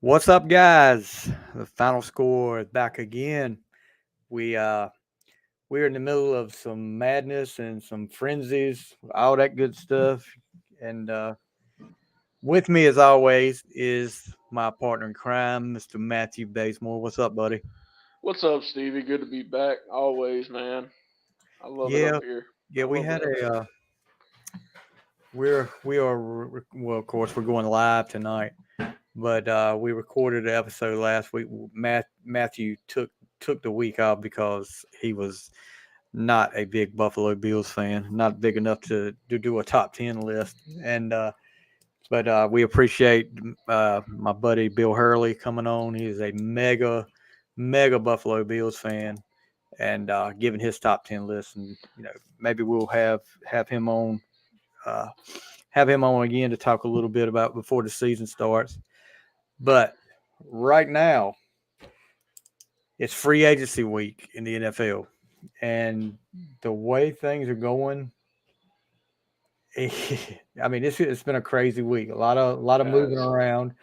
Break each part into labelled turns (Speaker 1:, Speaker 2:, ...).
Speaker 1: What's up, guys? The final score is back again. We we're in the middle of some madness and some frenzies, all that good stuff. And with me, as always, is my partner in crime, Mr. Matthew Basemore. What's up, buddy?
Speaker 2: What's up, Stevie? Good to be back. Always, man. I love it up
Speaker 1: Yeah,
Speaker 2: here.
Speaker 1: yeah.
Speaker 2: I
Speaker 1: We
Speaker 2: love it
Speaker 1: had
Speaker 2: up
Speaker 1: a
Speaker 2: here.
Speaker 1: well, of course, we're going live tonight, but we recorded an episode last week. Matthew took the week off because he was not a big Buffalo Bills fan, not big enough to do a top 10 list. And but we appreciate my buddy Bill Hurley coming on. He is a mega Buffalo Bills fan, and giving his top 10 list. And maybe we'll have him on. Uh, have him on again to talk a little bit about before the season starts. But right now, it's free agency week in the NFL, and the way things are going, I mean, it's been a crazy week. A lot of moving
Speaker 2: Guys.
Speaker 1: around.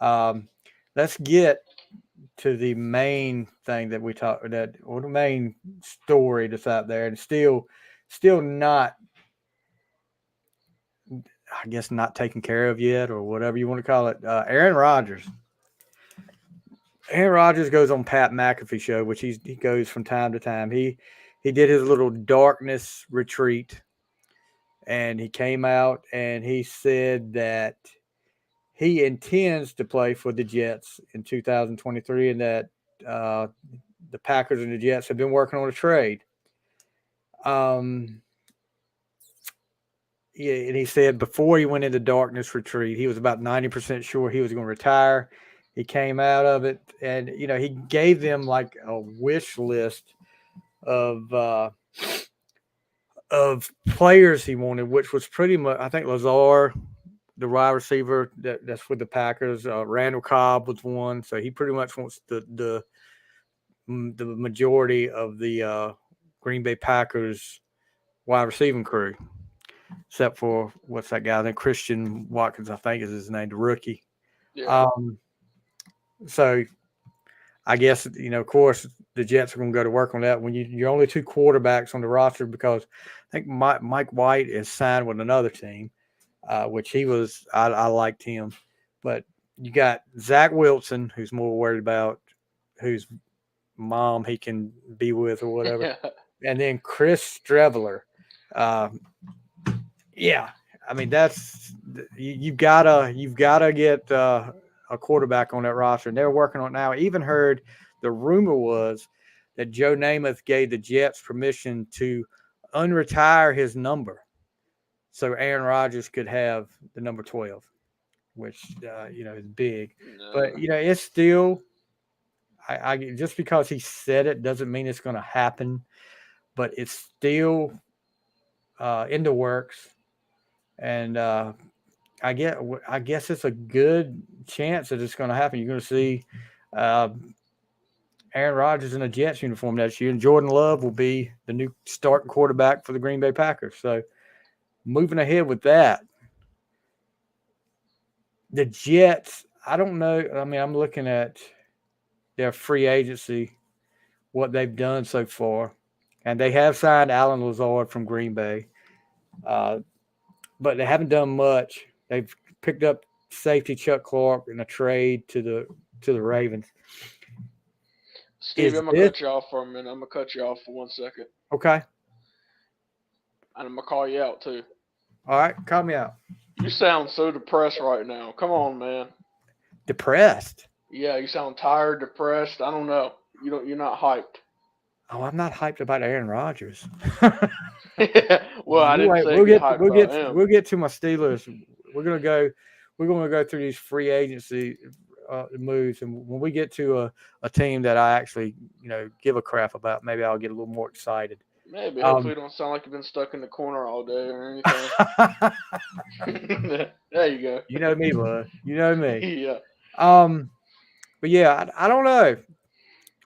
Speaker 1: Um, let's get to the main thing that we talk that or the main story that's out there, and still not, I guess, not taken care of yet, or whatever you want to call it. Aaron Rodgers. Aaron Rodgers goes on Pat McAfee show, which he goes from time to time. He did his little darkness retreat, and he came out and he said that he intends to play for the Jets in 2023, and that uh, the Packers and the Jets have been working on a trade. Um, yeah, and he said before he went into darkness retreat, he was about 90% sure he was going to retire. He came out of it, and he gave them like a wish list of players he wanted, which was pretty much, I think, Lazar, the wide receiver that's with the Packers. Randall Cobb was one, so he pretty much wants the majority of the Green Bay Packers wide receiving crew, except for what's that guy? Then Christian Watkins, I think is his name, the rookie.
Speaker 2: Yeah.
Speaker 1: Um, so I guess of course, the Jets are going to go to work on that when you're only two quarterbacks on the roster, because I think Mike White is signed with another team, which he was. I liked him, but you got Zach Wilson, who's more worried about whose mom he can be with or whatever,
Speaker 2: Yeah.
Speaker 1: and then Chris Streveler. Uh, yeah, I mean you've gotta get a quarterback on that roster, and they're working on it now. I even heard the rumor was that Joe Namath gave the Jets permission to unretire his number, so Aaron Rodgers could have the number 12, which is big. But
Speaker 2: No.
Speaker 1: it's still, I just because he said it doesn't mean it's going to happen, but it's still in the works. And I guess it's a good chance that it's going to happen. You're going to see uh, Aaron Rodgers in a Jets uniform next year, and Jordan Love will be the new starting quarterback for the Green Bay Packers. So moving ahead with that, the Jets. I don't know. I mean, I'm looking at their free agency, what they've done so far, and they have signed Alan Lazard from Green Bay, uh, but they haven't done much. They've picked up safety Chuck Clark in a trade to the Ravens.
Speaker 2: Stevie,
Speaker 1: Is
Speaker 2: I'm gonna
Speaker 1: this
Speaker 2: cut you off for a minute. I'm gonna cut you off for 1 second.
Speaker 1: okay?
Speaker 2: And I'm gonna call you out too.
Speaker 1: All right, call me out.
Speaker 2: You sound so depressed right now. Come on, man.
Speaker 1: Depressed.
Speaker 2: Yeah, you sound tired, depressed. I don't know. You're not hyped.
Speaker 1: Oh, I'm not hyped about Aaron Rodgers.
Speaker 2: Well, I
Speaker 1: You
Speaker 2: didn't
Speaker 1: wait,
Speaker 2: say
Speaker 1: we'll
Speaker 2: get
Speaker 1: get
Speaker 2: hyped
Speaker 1: we'll
Speaker 2: about
Speaker 1: get
Speaker 2: him.
Speaker 1: we'll get to my Steelers. We're gonna go. We're gonna go through these free agency moves, and when we get to a team that I actually give a crap about, maybe I'll get a little more excited.
Speaker 2: Maybe. Hopefully,
Speaker 1: Um,
Speaker 2: you don't sound like you've been stuck in the corner all day or anything. There you go.
Speaker 1: you know me, bud. You know me.
Speaker 2: Yeah.
Speaker 1: Um, but yeah, I don't know.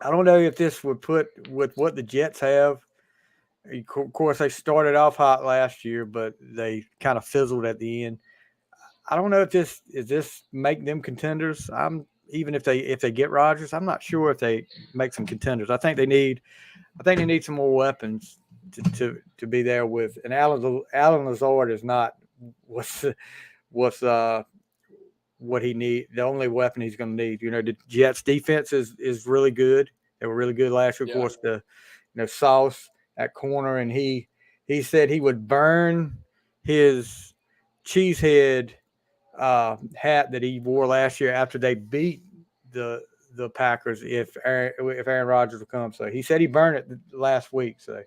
Speaker 1: I don't know if this would put with what the Jets have. Of course, they started off hot last year, but they kind of fizzled at the end. I don't know if this make them contenders. even if they get Rodgers, I'm not sure if they make some contenders. I think they need some more weapons to be there with. And Alan Lazard is not what's what he need. The only weapon he's going to need. The Jets defense is really good. They were really good last year. Of course, Sauce at corner, and he said he would burn his cheesehead hat that he wore last year after they beat the Packers if Aaron Rodgers will come. So he said he burned it last week. So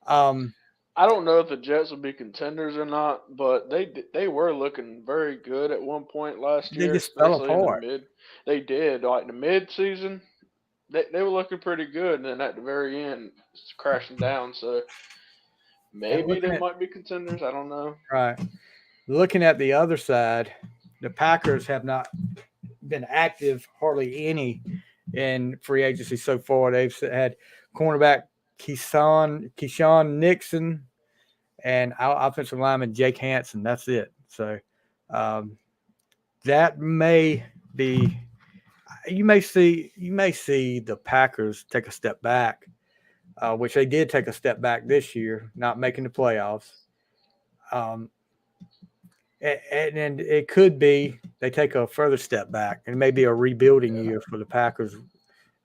Speaker 2: I don't know if the Jets will be contenders or not, but they were looking very good at one point last
Speaker 1: they
Speaker 2: year,
Speaker 1: just fell
Speaker 2: especially in the
Speaker 1: apart.
Speaker 2: mid. They did like the mid season. They were looking pretty good, and then at the very end, it's crashing down. So maybe they might be contenders. I don't know.
Speaker 1: Right. Looking at the other side, the Packers have not been active hardly any in free agency so far. They've had cornerback Keyshawn Nixon and offensive lineman Jake Hansen. That's it. So that may be. You may see the Packers take a step back, which they did take a step back this year, not making the playoffs. And it could be they take a further step back, and maybe a rebuilding year for the Packers,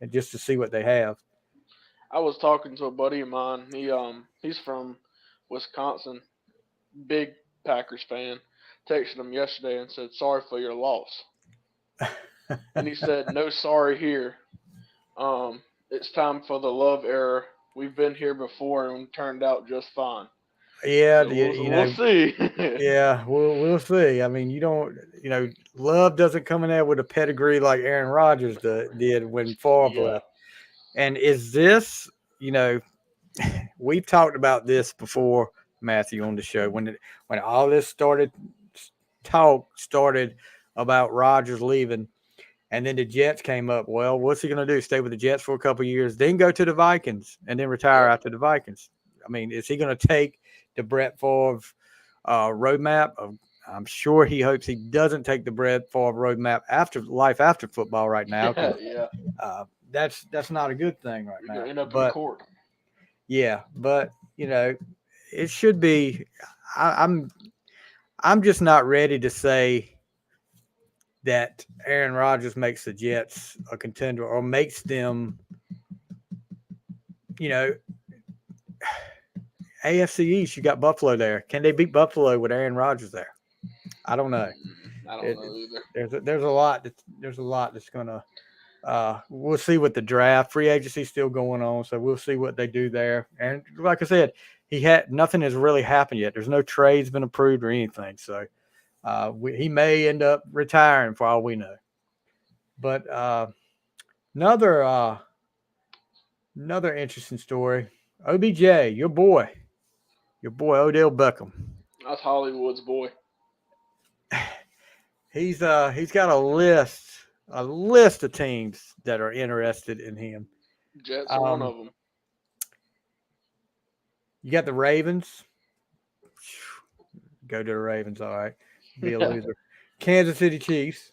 Speaker 1: and just to see what they have.
Speaker 2: I was talking to a buddy of mine. He's from Wisconsin, big Packers fan. Texted him yesterday and said, "Sorry for your loss." And he said, "No sorry here. It's time for the love era. We've been here before and turned out just fine."
Speaker 1: Yeah,
Speaker 2: So we'll see.
Speaker 1: Yeah, we'll see. I mean, Love doesn't come in there with a pedigree like Aaron Rodgers did when Favre left. And is this, we've talked about this before, Matthew, on the show when all this started about Rodgers leaving, and then the Jets came up. Well, what's he going to do? Stay with the Jets for a couple of years, then go to the Vikings, and then retire after the Vikings? I mean, is he going to take the Brett Favre roadmap? I'm sure he hopes he doesn't take the Brett Favre roadmap after football right now. That's not a good thing right now.
Speaker 2: End up in court.
Speaker 1: Yeah, but it should be. I'm just not ready to say that Aaron Rodgers makes the Jets a contender or makes them, AFC East. You got Buffalo there. Can they beat Buffalo with Aaron Rodgers there? I don't know.
Speaker 2: I don't know either.
Speaker 1: There's a lot that's gonna. We'll see what the draft, free agency is still going on, so we'll see what they do there. And like I said, nothing has really happened yet. There's no trades been approved or anything, so he may end up retiring for all we know. But another interesting story: OBJ, your boy Odell Beckham.
Speaker 2: That's Hollywood's boy.
Speaker 1: He's got a list of teams that are interested in him.
Speaker 2: Jets are one of them.
Speaker 1: You got the Ravens. Go to the Ravens, all right. Be a loser. Kansas City Chiefs.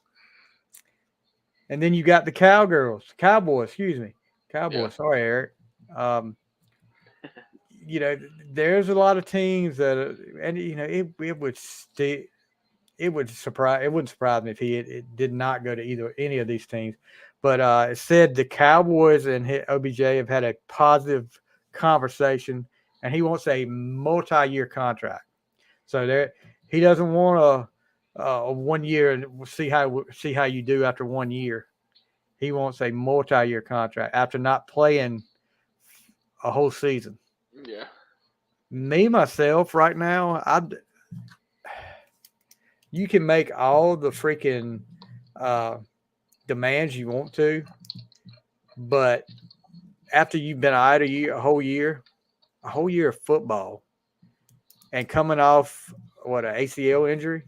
Speaker 1: And then you got the Cowboys.
Speaker 2: Yeah.
Speaker 1: Sorry, Eric. There's a lot of teams that, and it wouldn't surprise me if it did not go to any of these teams. But it said the Cowboys and OBJ have had a positive conversation, and he wants a multi-year contract. So he doesn't want a 1 year and see how you do after 1 year. He wants a multi-year contract after not playing a whole season.
Speaker 2: Yeah.
Speaker 1: Me myself right now, you can make all the freaking demands you want to, but after you've been out a whole year of football, and coming off an ACL injury,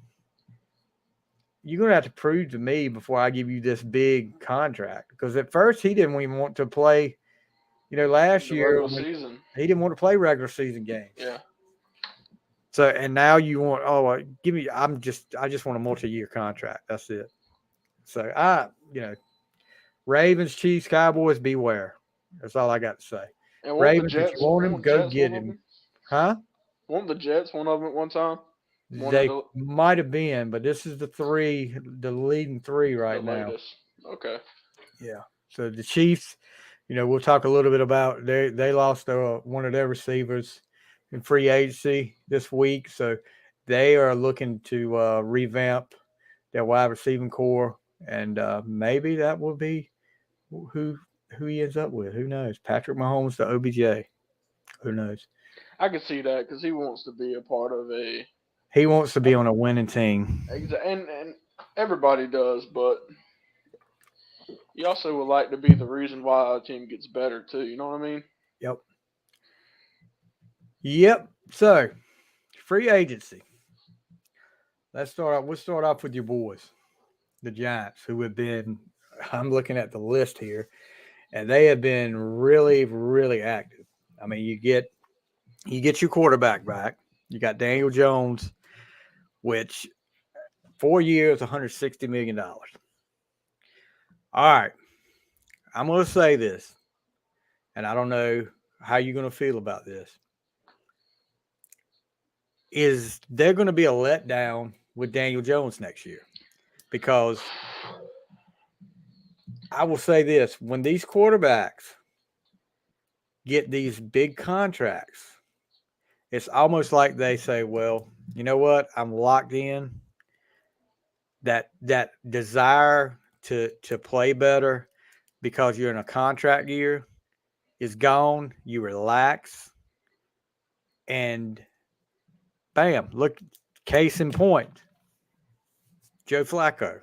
Speaker 1: you're gonna have to prove to me before I give you this big contract. Because at first he didn't even want to play. Last year he didn't want to play regular season games.
Speaker 2: Yeah.
Speaker 1: So, and now you want, give me, I just want a multi-year contract. That's it. So Ravens, Chiefs, Cowboys, beware. That's all I got to say.
Speaker 2: And
Speaker 1: Ravens, if you want him, go get him. Huh?
Speaker 2: Weren't the Jets one of them at one time?
Speaker 1: They might have been, but this is the leading three right
Speaker 2: the
Speaker 1: now.
Speaker 2: latest. Okay.
Speaker 1: Yeah. So the Chiefs, we'll talk a little bit about they lost one of their receivers in free agency this week, so they are looking to revamp their wide receiving core, and maybe that will be who he ends up with. Who knows? Patrick Mahomes to OBJ. Who knows?
Speaker 2: I can see that because he wants to be a part of a.
Speaker 1: He wants to be on a winning team.
Speaker 2: And everybody does, but you also would like to be the reason why a team gets better too. You know what I mean?
Speaker 1: Yep. So, free agency. We'll start off with your boys, the Giants, who have been. I'm looking at the list here, and they have been really, really active. I mean, you get your quarterback back. You got Daniel Jones, which 4 years, $160 million. All right. I'm going to say this, and I don't know how you're going to feel about this. Is there going to be a letdown with Daniel Jones next year? Because I will say this, when these quarterbacks get these big contracts, it's almost like they say, well, you know what? I'm locked in. That desire to play better because you're in a contract year is gone. You relax, and bam, look, case in point, Joe Flacco.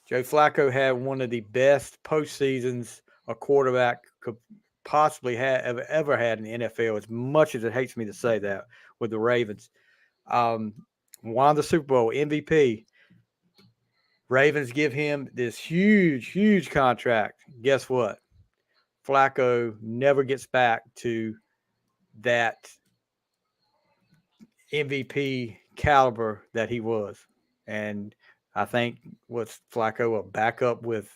Speaker 1: Joe Flacco had one of the best postseasons a quarterback could possibly have ever had in the NFL, as much as it hates me to say that, with the Ravens. Won the Super Bowl, MVP. Ravens give him this huge, huge contract. Guess what? Flacco never gets back to that MVP caliber that he was. And I think what's Flacco a backup with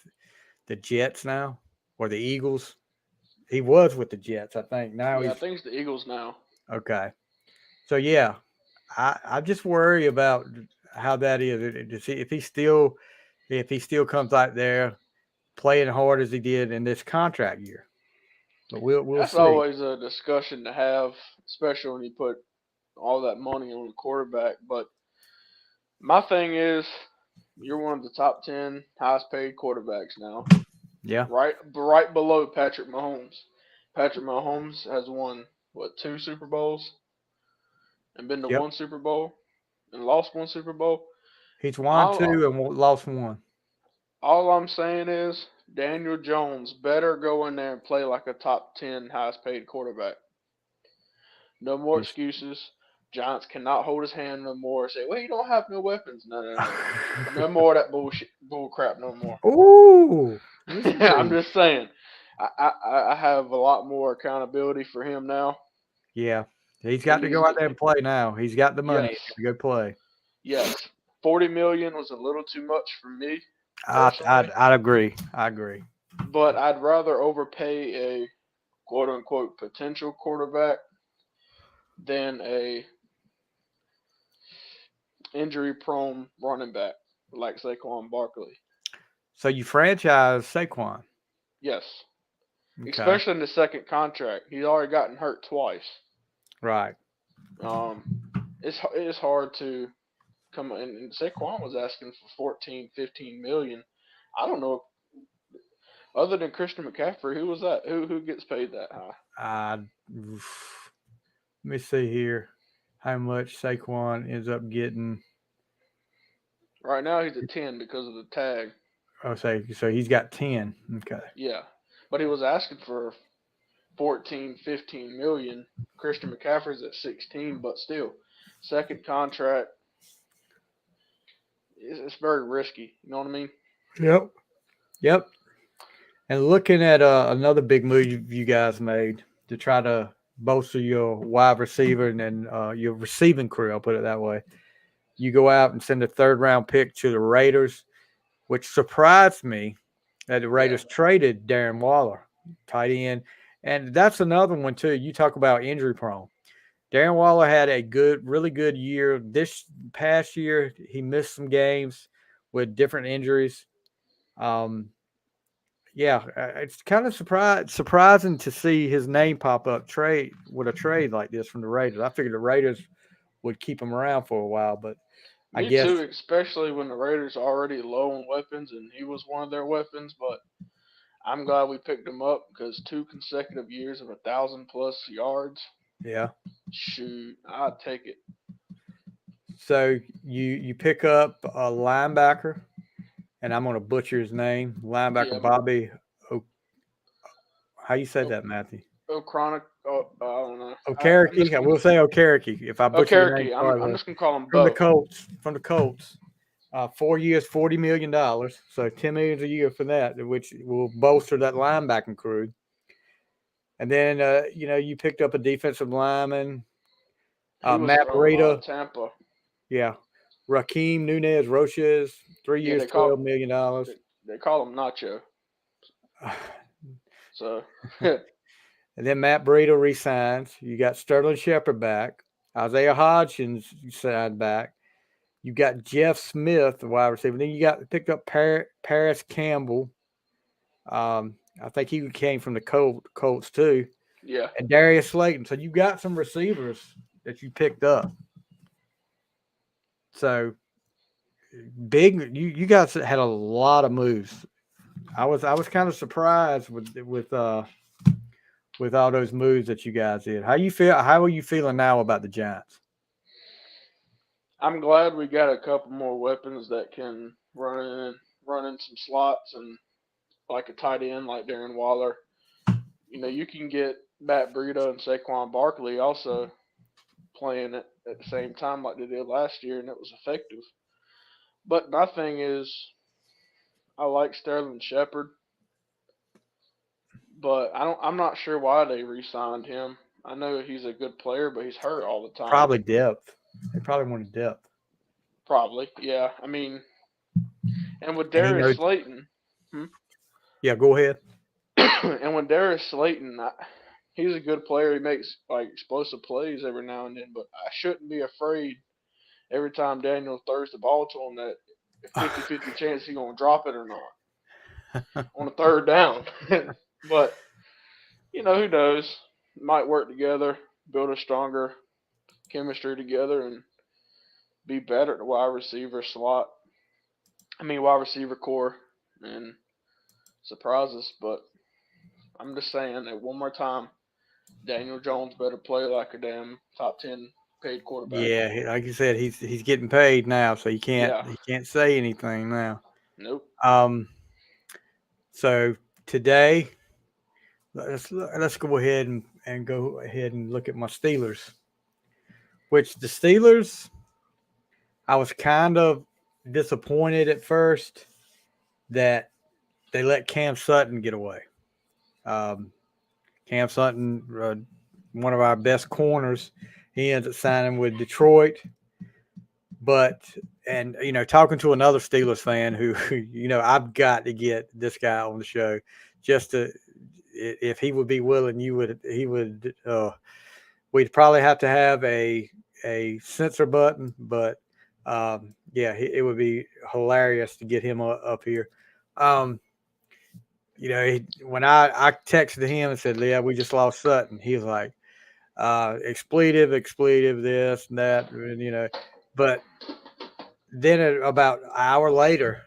Speaker 1: the Jets now or the Eagles? He was with the Jets, I think. Now
Speaker 2: I think it's the Eagles now.
Speaker 1: Okay. So yeah, I just worry about how that is. To see if he still comes out there playing hard as he did in this contract year. But we'll
Speaker 2: That's
Speaker 1: see.
Speaker 2: always a discussion to have, especially when you put all that money on the quarterback. But my thing is, you're one of the top 10 highest paid quarterbacks now.
Speaker 1: Yeah.
Speaker 2: Right below Patrick Mahomes. Patrick Mahomes has won 2 Super Bowls and been to one Super Bowl and lost one Super Bowl.
Speaker 1: He's won 2 and lost 1.
Speaker 2: All I'm saying is Daniel Jones better go in there and play like a top 10 highest paid quarterback. No more excuses. Giants cannot hold his hand no more. Say, well, you don't have no weapons. No. No more of that bull crap no more.
Speaker 1: Ooh.
Speaker 2: I'm just saying. I have a lot more accountability for him now.
Speaker 1: Yeah. He's got to go out there and play now. He's got the money to go play.
Speaker 2: Yes. $40 million was a little too much for me.
Speaker 1: I'd agree. I agree.
Speaker 2: But I'd rather overpay a quote unquote potential quarterback than a injury prone running back like Saquon Barkley.
Speaker 1: So you franchise Saquon?
Speaker 2: Yes. Okay. Especially in the second contract. He's already gotten hurt twice.
Speaker 1: Right.
Speaker 2: It's hard to come in. And Saquon was asking for 14, 15 million. I don't know. Other than Christian McCaffrey, who was that? Who gets paid that high?
Speaker 1: Let me see here. How much Saquon ends up getting?
Speaker 2: Right now he's at 10 because of the tag.
Speaker 1: Oh, so he's got 10. Okay.
Speaker 2: Yeah, but he was asking for 14, 15 million. Christian McCaffrey's at 16, but still, second contract. It's very risky. You know what I mean?
Speaker 1: Yep. And looking at another big move you guys made to try to bolster your wide receiver and then your receiving crew, I'll put it that way. You go out and send a 3rd-round pick to the Raiders, which surprised me that the Raiders traded Darren Waller, tight end. And that's another one, too. You talk about injury prone. Darren Waller had a really good year. This past year, he missed some games with different injuries. It's kind of surprising to see his name pop up with a trade like this from the Raiders. I figured the Raiders would keep him around for a while, but I
Speaker 2: Me
Speaker 1: guess
Speaker 2: too, especially when the Raiders are already low on weapons and he was one of their weapons. But I'm glad we picked him up because 2 consecutive years of 1,000+ yards.
Speaker 1: yeah.
Speaker 2: Shoot, I'd take it.
Speaker 1: So you pick up a linebacker, and I'm going to butcher his name, linebacker Bobby. How you say that, Matthew?
Speaker 2: O'Chronic. I don't know.
Speaker 1: Okereke. I will say Okereke. If I butcher the name,
Speaker 2: I'm just gonna call him
Speaker 1: from
Speaker 2: Bo.
Speaker 1: the Colts. 4 years, $40 million. So $10 million a year for that, which will bolster that linebacking crew. And then you picked up a defensive lineman, Matt Breida,
Speaker 2: Tampa.
Speaker 1: Yeah, Raheem Nunez Roches, 3 years, $12 million.
Speaker 2: They call him Nacho. So.
Speaker 1: And then Matt Breida resigns. You got Sterling Shepard back. Isaiah Hodgins signed back. You got Jeff Smith, the wide receiver. Then you picked up Paris Campbell. I think he came from the Colts too.
Speaker 2: Yeah.
Speaker 1: And Darius Slayton. So you got some receivers that you picked up. So big. You guys had a lot of moves. I was kind of surprised with all those moves that you guys did. How are you feeling now about the Giants?
Speaker 2: I'm glad we got a couple more weapons that can run in some slots and like a tight end like Darren Waller. You can get Matt Breida and Saquon Barkley also playing at the same time like they did last year, and it was effective. But my thing is, I like Sterling Shepard, but I'm not sure why they re-signed him. I know he's a good player, but he's hurt all the time.
Speaker 1: Probably depth. They probably wanted depth.
Speaker 2: Probably, yeah. I mean, and with Darius Slayton.
Speaker 1: Yeah, go ahead.
Speaker 2: And when Darius Slayton, he's a good player. He makes like explosive plays every now and then, but I shouldn't be afraid every time Daniel throws the ball to him that 50-50 chance he's going to drop it or not on a third down. But, who knows? Might work together, build a stronger chemistry together, and be better at the wide receiver core, and surprise us. But I'm just saying that one more time, Daniel Jones better play like a damn top 10 paid quarterback.
Speaker 1: Yeah, like you said, he's getting paid now, so he can't say anything now.
Speaker 2: Nope.
Speaker 1: So today, let's go ahead and go ahead and look at my Steelers. Which the Steelers, I was kind of disappointed at first that they let Cam Sutton get away. Cam Sutton, one of our best corners, he ends up signing with Detroit. But, and, talking to another Steelers fan who, I've got to get this guy on the show just to, if he would be willing, we'd probably have to have a censor button, but it would be hilarious to get him up here. When I texted him and said, "Yeah, we just lost Sutton," he was like, expletive, this and that, and, but then about an hour later,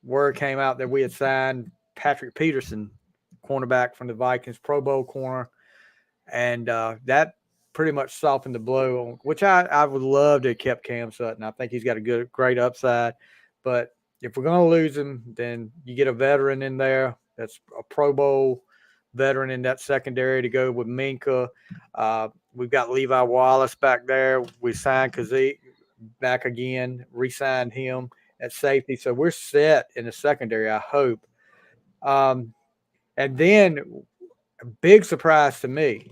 Speaker 1: word came out that we had signed Patrick Peterson, cornerback from the Vikings, Pro Bowl corner, and that pretty much softened the blow, which I would love to have kept Cam Sutton. I think he's got a great upside, but if we're going to lose him, then you get a veteran in there that's a Pro Bowl veteran in that secondary to go with Minka. We've got Levi Wallace back there. We signed Kazee back again, re-signed him at safety. So we're set in the secondary, I hope. And then a big surprise to me.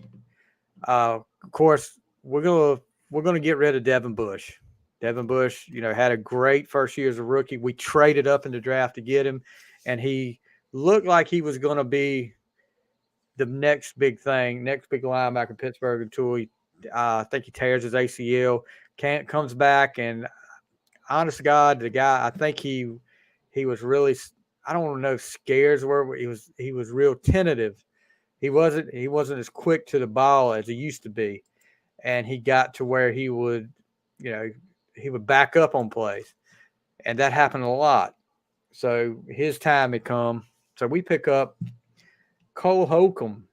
Speaker 1: Of course, we're gonna get rid of Devin Bush. Devin Bush, had a great first year as a rookie. We traded up in the draft to get him, and he looked like he was going to be the next big thing, next big linebacker in Pittsburgh until I think he tears his ACL, comes back, and honest to God, the guy, I think he was really, I don't want to know if scared is the word, he was real tentative. He wasn't as quick to the ball as he used to be, and he got to where he would back up on plays, and that happened a lot. So his time had come. So we pick up Cole Holcomb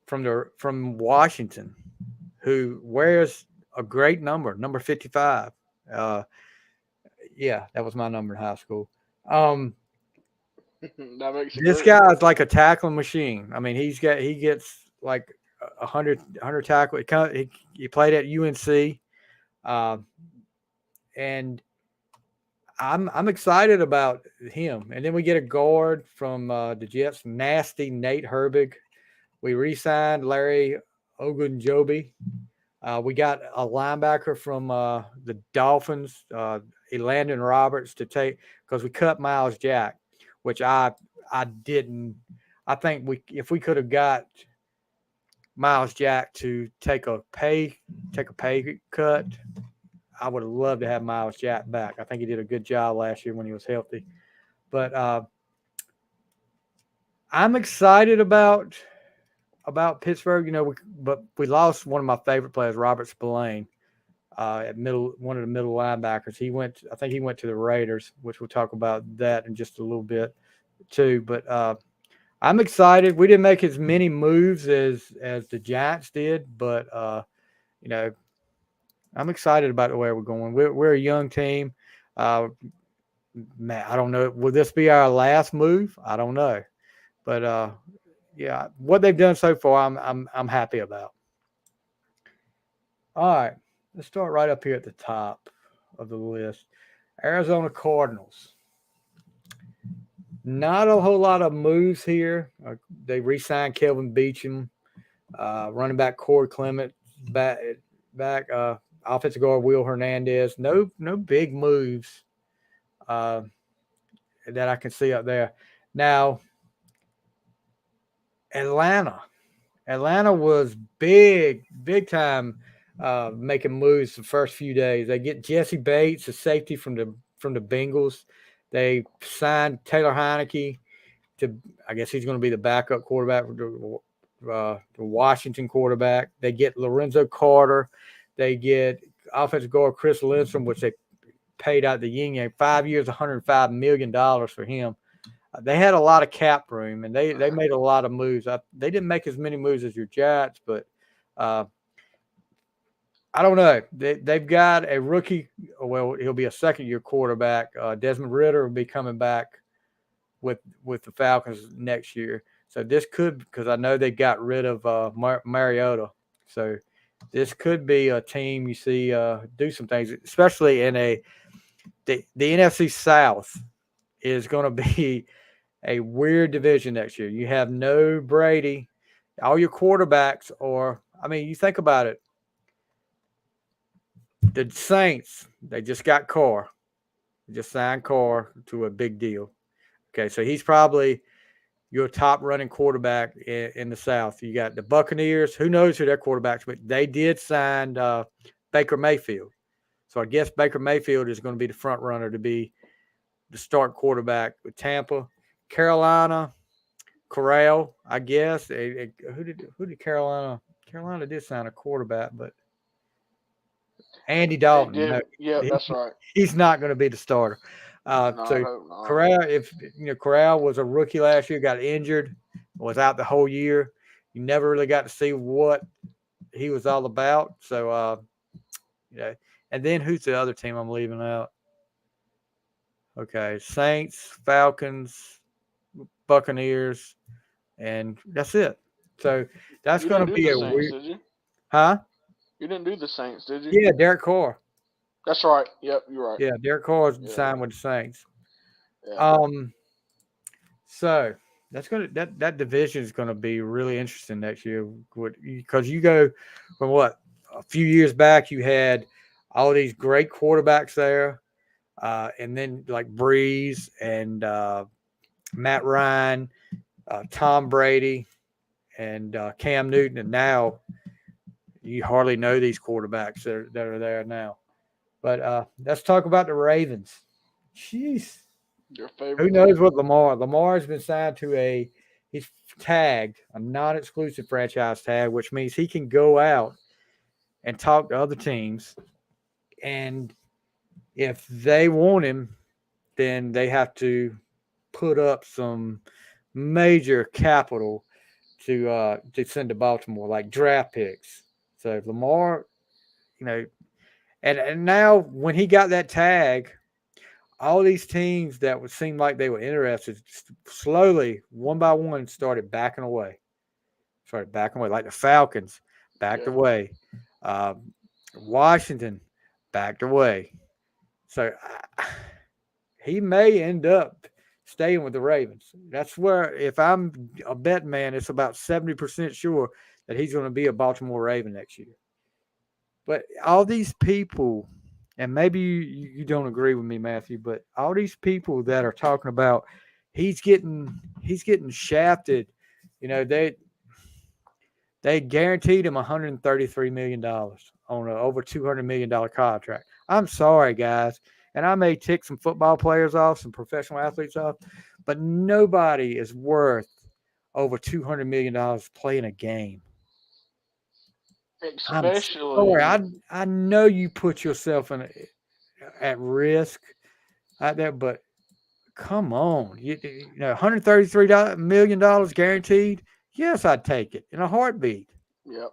Speaker 1: from Washington, who wears a great number 55. Yeah, that was my number in high school.
Speaker 2: That makes it
Speaker 1: This
Speaker 2: great.
Speaker 1: guy's like a tackling machine. I mean, he gets like 100 tackle. He played at UNC, and I'm excited about him. And then we get a guard from the Jets, nasty Nate Herbig. We re-signed Larry Ogunjobi. We got a linebacker from the Dolphins, Elandon Roberts, to take, because we cut Miles Jack, which I didn't. I think if we could have got Miles Jack to take a pay cut, I would have loved to have Miles Jack back. I think he did a good job last year when he was healthy. But I'm excited about Pittsburgh. But we lost one of my favorite players, Robert Spillane, at one of the middle linebackers. I think he went to the Raiders, which we'll talk about that in just a little bit too. But I'm excited. We didn't make as many moves as the Giants did, but I'm excited about the way we're going. We're a young team. Man, I don't know. Will this be our last move? I don't know, but yeah, what they've done so far, I'm happy about. All right, let's start right up here at the top of the list. Arizona Cardinals. Not a whole lot of moves here. They re-signed Kelvin Beachum, running back Corey Clement, back offensive guard Will Hernandez. No big moves that I can see up there. Now, Atlanta was big time making moves the first few days. They get Jesse Bates, a safety from the Bengals. They signed Taylor Heineke to, I guess he's going to be the backup quarterback for the Washington quarterback. They get Lorenzo Carter. They get offensive guard Chris Lindstrom, which they paid out the yin yang, 5 years, $105 million for him. They had a lot of cap room, and they made a lot of moves. They didn't make as many moves as your Giants, but I don't know. They've got a rookie. Well, he'll be a second-year quarterback. Desmond Ridder will be coming back with the Falcons next year. So this could, because I know they got rid of Mariota. So this could be a team you see do some things, especially in the NFC South is going to be a weird division next year. You have no Brady. All your quarterbacks are, I mean, you think about it. The Saints, they just got Carr. They just signed Carr to a big deal. Okay, so he's probably your top running quarterback in the South. You got the Buccaneers. Who knows who their quarterbacks, but they did sign Baker Mayfield. So I guess Baker Mayfield is going to be the front runner to be the start quarterback with Tampa. Carolina, Corral, I guess. Who did Carolina? Carolina did sign a quarterback, but Andy Dalton. No,
Speaker 2: that's right.
Speaker 1: He's not going to be the starter. So Corral, Corral was a rookie last year, got injured, was out the whole year. You never really got to see what he was all about. So, and then who's the other team I'm leaving out? Okay, Saints, Falcons, Buccaneers, and that's it. So that's going to be a
Speaker 2: Saints,
Speaker 1: weird.
Speaker 2: Did you?
Speaker 1: Huh?
Speaker 2: You didn't do the Saints, did you?
Speaker 1: Yeah, Derek Carr.
Speaker 2: That's right. Yep, you're right.
Speaker 1: Yeah, Derek Carr signed with the Saints.
Speaker 2: Yeah.
Speaker 1: So that division is gonna be really interesting next year, because you go from what, a few years back you had all these great quarterbacks there, and then like Breeze and Matt Ryan, Tom Brady, and Cam Newton, and now you hardly know these quarterbacks that are there now. But let's talk about the Ravens. Jeez.
Speaker 2: Your
Speaker 1: Who
Speaker 2: favorite
Speaker 1: knows
Speaker 2: team.
Speaker 1: what Lamar? Lamar has been signed to he's tagged a non-exclusive franchise tag, which means he can go out and talk to other teams. And if they want him, then they have to put up some major capital to send to Baltimore, like draft picks. So Lamar, you know, and now when he got that tag, all these teams that would seem like they were interested slowly, one by one, started backing away. Like the Falcons backed
Speaker 2: Yeah.
Speaker 1: away. Washington backed away. So he may end up staying with the Ravens. That's where, if I'm a bet man, it's about 70% sure that he's going to be a Baltimore Raven next year. But all these people, and maybe you don't agree with me, Matthew, but all these people that are talking about he's getting shafted, you know, they guaranteed him $133 million on an over $200 million contract. I'm sorry, guys, and I may tick some football players off, some professional athletes off, but nobody is worth over $200 million playing a game. I'm sorry.
Speaker 2: Especially,
Speaker 1: I know you put yourself at risk out there, but come on, you know, $133 million guaranteed. Yes, I'd take it in a heartbeat.
Speaker 2: yep.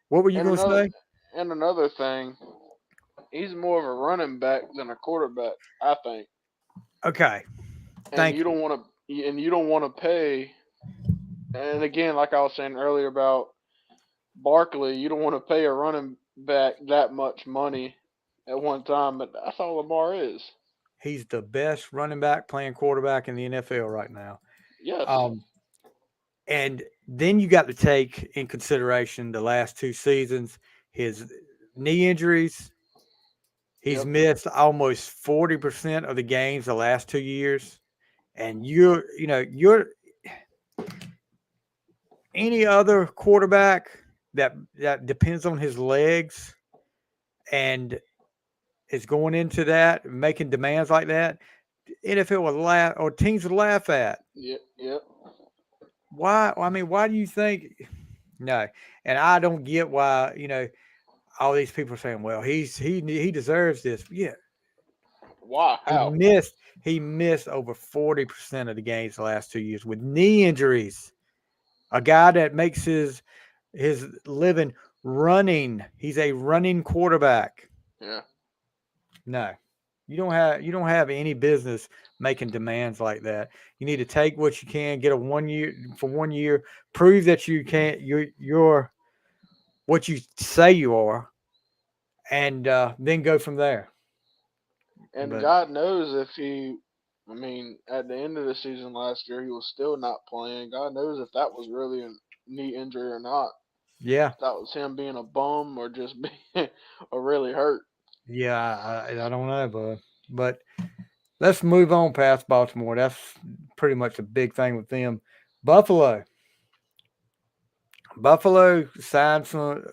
Speaker 1: What were you
Speaker 2: And
Speaker 1: going to
Speaker 2: another
Speaker 1: say?
Speaker 2: and another thing, he's more of a running back than a quarterback, I think.
Speaker 1: Okay,
Speaker 2: And
Speaker 1: thank
Speaker 2: you
Speaker 1: you.
Speaker 2: don't want to pay. And again, like I was saying earlier about Barkley, you don't want to pay a running back that much money at one time, but that's all Lamar is.
Speaker 1: He's the best running back playing quarterback in the NFL right now.
Speaker 2: Yes.
Speaker 1: Um, and then you got to take in consideration the last two seasons, his knee injuries. He's
Speaker 2: Yep.
Speaker 1: missed almost 40% of the games the last 2 years. And you're any other quarterback that depends on his legs and is going into that, making demands like that, NFL would laugh or teams would laugh at.
Speaker 2: Yep. Yep.
Speaker 1: Why? I mean, why do you think? No, and I don't get why. All these people are saying, "Well, he deserves this." Yeah,
Speaker 2: Why?
Speaker 1: he
Speaker 2: How?
Speaker 1: missed he missed over 40% of the games the last 2 years with knee injuries. A guy that makes his living running. He's a running quarterback.
Speaker 2: Yeah.
Speaker 1: No. You don't have any business making demands like that. You need to take what you can, get a 1 year for 1 year, prove that you can you're what you say you are, and then go from there.
Speaker 2: And
Speaker 1: But
Speaker 2: God knows if he, I mean, at the end of the season last year, he was still not playing. God knows if that was really a knee injury or not.
Speaker 1: yeah,
Speaker 2: If that was him being a bum or just being or really hurt.
Speaker 1: yeah, I don't know, but let's move on past Baltimore. That's pretty much a big thing with them. Buffalo. Buffalo signed some,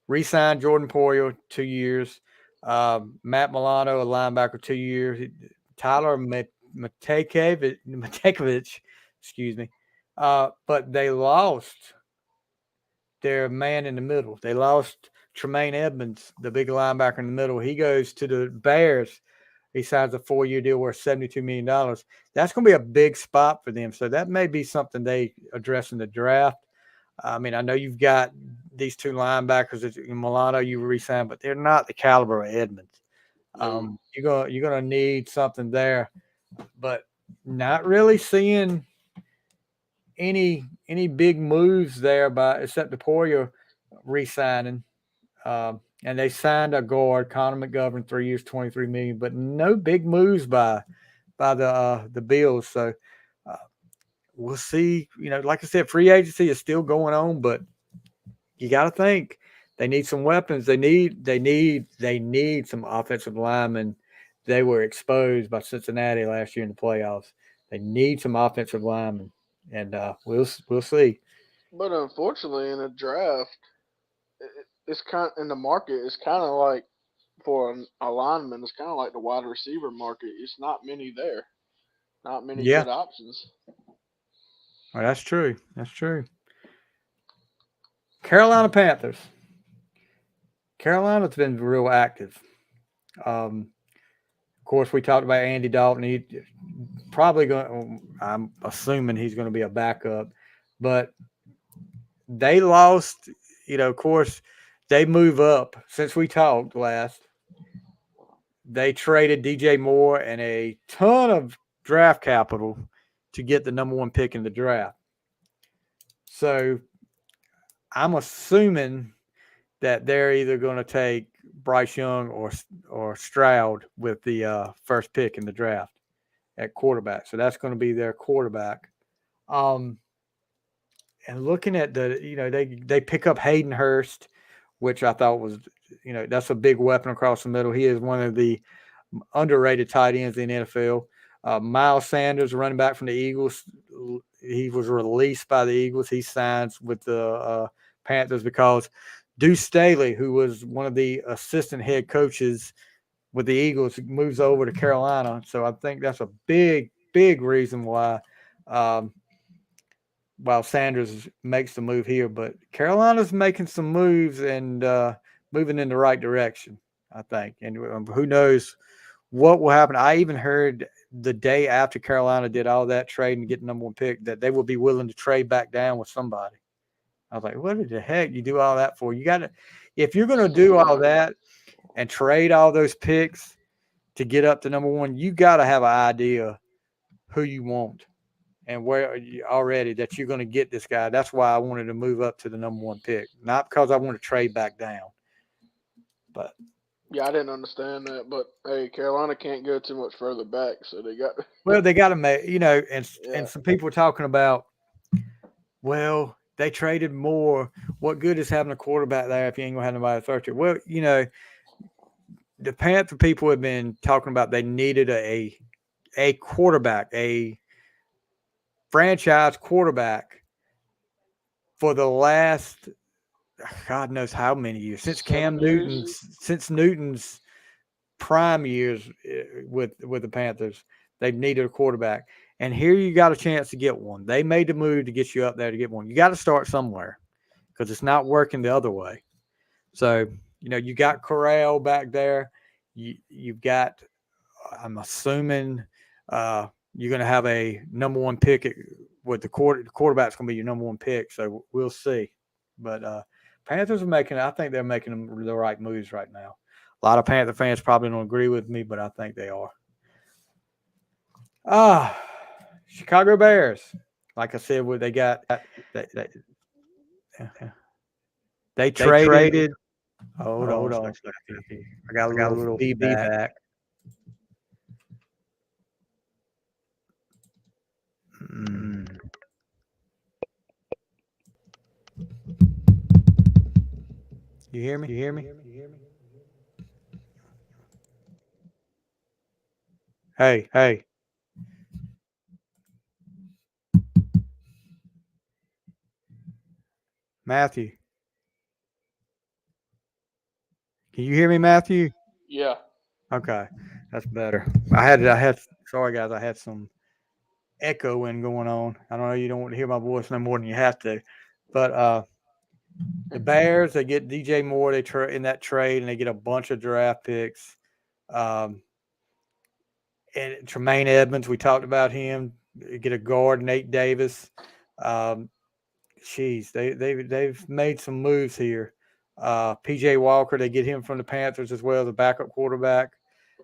Speaker 1: re-signed Jordan Poyer 2 years. Matt Milano, a linebacker, 2 years. Tyler Matekevich, excuse me. But they lost their man in the middle. They lost Tremaine Edmonds, the big linebacker in the middle. He goes to the Bears. He signs a 4-year deal worth $72 million. That's going to be a big spot for them. So that may be something they address in the draft. I mean, I know you've got these two linebackers that Milano you re-signed, but they're not the caliber of Edmonds.
Speaker 2: No.
Speaker 1: You're gonna need something there, but not really seeing any big moves there by except the Poyer re-signing. And they signed a guard, Connor McGovern, 3 years, $23 million, but no big moves by the Bills. So uh, we'll see. Like I said, free agency is still going on, but you got to think They need some weapons. They need some offensive linemen. They were exposed by Cincinnati last year in the playoffs. They need some offensive linemen, and we'll see.
Speaker 2: But unfortunately, in a draft, it's kind in the market. It's kind of like for a lineman. It's kind of like the wide receiver market. It's not many there. Not many
Speaker 1: Yeah,
Speaker 2: good options.
Speaker 1: well, that's true. That's true. Carolina Panthers. Carolina's been real active. Of course, we talked about Andy Dalton. He probably going. I'm assuming he's going to be a backup, but they lost. Of course, they move up since we talked last. They traded DJ Moore and a ton of draft capital to get the number 1 pick in the draft. So I'm assuming that they're either going to take Bryce Young or Stroud with the first pick in the draft at quarterback. So that's going to be their quarterback. And looking at they pick up Hayden Hurst, which I thought was, that's a big weapon across the middle. He is one of the underrated tight ends in the NFL. Miles Sanders, running back from the Eagles, he was released by the Eagles. He signs with the Panthers because Deuce Staley, who was one of the assistant head coaches with the Eagles, moves over to Carolina. So I think that's a big, big reason why Sanders makes the move here. But Carolina's making some moves and moving in the right direction, I think. And who knows what will happen. I even heard the day after Carolina did all that trade and get the number 1 pick that they would be willing to trade back down with somebody. I was like, what the heck you do all that for? You got to, if you're going to do all that and trade all those picks to get up to number 1, you got to have an idea who you want and where already that you're going to get this guy. That's why I wanted to move up to the number 1 pick, not because I want to trade back down. But
Speaker 2: yeah, I didn't understand that. But hey, Carolina can't go too much further back, so they got.
Speaker 1: Well, they got to make, and some people were talking about, well, they traded more. What good is having a quarterback there if you ain't gonna have nobody to throw to? Well, the Panther people have been talking about they needed a quarterback, a franchise quarterback for the last God knows how many years since Newton's prime years with the Panthers. They've needed a quarterback. And here you got a chance to get one. They made the move to get you up there to get one. You got to start somewhere because it's not working the other way. So, you got Corral back there. You've got, I'm assuming you're going to have a number 1 pick with the quarterback's going to be your number 1 pick. So we'll see. But Panthers I think they're making the right moves right now. A lot of Panther fans probably don't agree with me, but I think they are. Chicago Bears. Like I said, they got they traded. Hold on. I got a little feedback. You hear me? Hey. Matthew. Can you hear me, Matthew?
Speaker 2: Yeah.
Speaker 1: Okay. That's better. I had sorry guys, I had some echoing going on. I don't know, you don't want to hear my voice no more than you have to. But the Bears, they get DJ Moore in that trade, and they get a bunch of draft picks. And Tremaine Edmonds, we talked about him. They get a guard, Nate Davis. They've made some moves here. PJ Walker, they get him from the Panthers as well as a backup quarterback.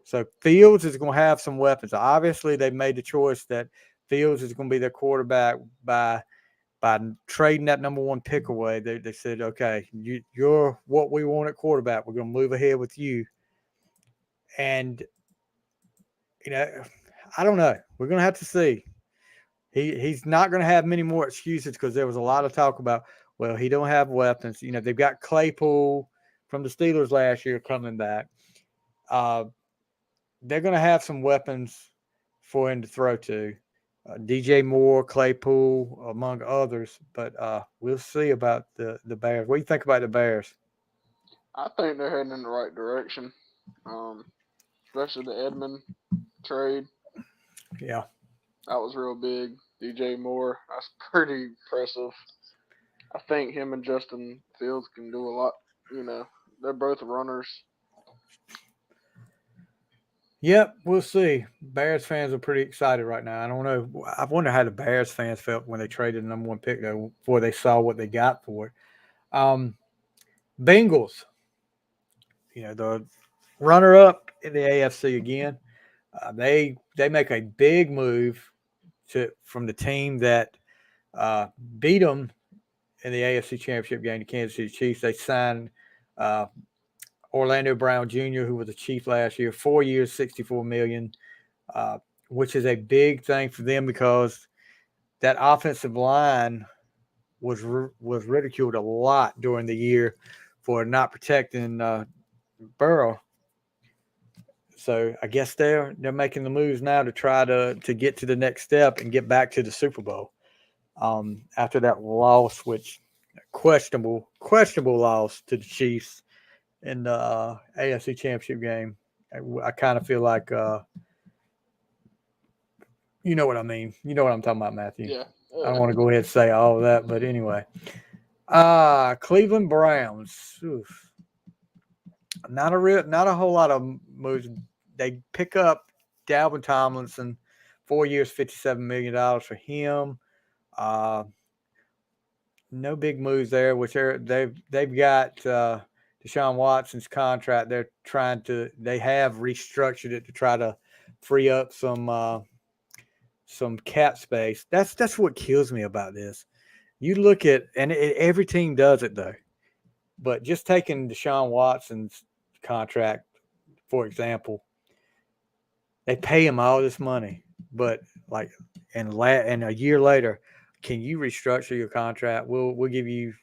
Speaker 1: So Fields is going to have some weapons. Obviously, they've made the choice that Fields is going to be their quarterback by trading that number 1 pick away. They said, okay, you're what we want at quarterback. We're going to move ahead with you. And, I don't know. We're going to have to see. He's not going to have many more excuses because there was a lot of talk about, Well, he don't have weapons. They've got Claypool from the Steelers last year coming back. They're going to have some weapons for him to throw to. DJ Moore, Claypool, among others. But we'll see about the Bears. What do you think about the Bears?
Speaker 2: I think they're heading in the right direction. Especially the Edmund trade.
Speaker 1: Yeah.
Speaker 2: That was real big. DJ Moore, that's pretty impressive. I think him and Justin Fields can do a lot. They're both runners.
Speaker 1: Yep, we'll see. Bears fans are pretty excited right now. I don't know. I wonder how the Bears fans felt when they traded the number one pick, though, before they saw what they got for it. Bengals, the runner-up in the AFC again. They make a big move from the team that beat them in the AFC Championship game, the Kansas City Chiefs. They signed Orlando Brown Jr., who was a Chief last year, 4 years, $64 million, which is a big thing for them because that offensive line was ridiculed a lot during the year for not protecting Burrow. So I guess they're making the moves now to try to get to the next step and get back to the Super Bowl. After that loss, which questionable loss to the Chiefs in the AFC Championship game, I kind of feel like you know what I mean. You know what I'm talking about, Matthew.
Speaker 2: Yeah.
Speaker 1: I don't want to go ahead and say all of that, but anyway. Cleveland Browns. Oof. Not a whole lot of moves. They pick up Dalvin Tomlinson, 4 years, $57 million for him. No big moves there, which they've got Deshaun Watson's contract. They have restructured it to try to free up some cap space. That's what kills me about this. You look at, and every team does it though, but just taking Deshaun Watson's contract, for example, they pay him all this money, but and a year later, can you restructure your contract? We'll give you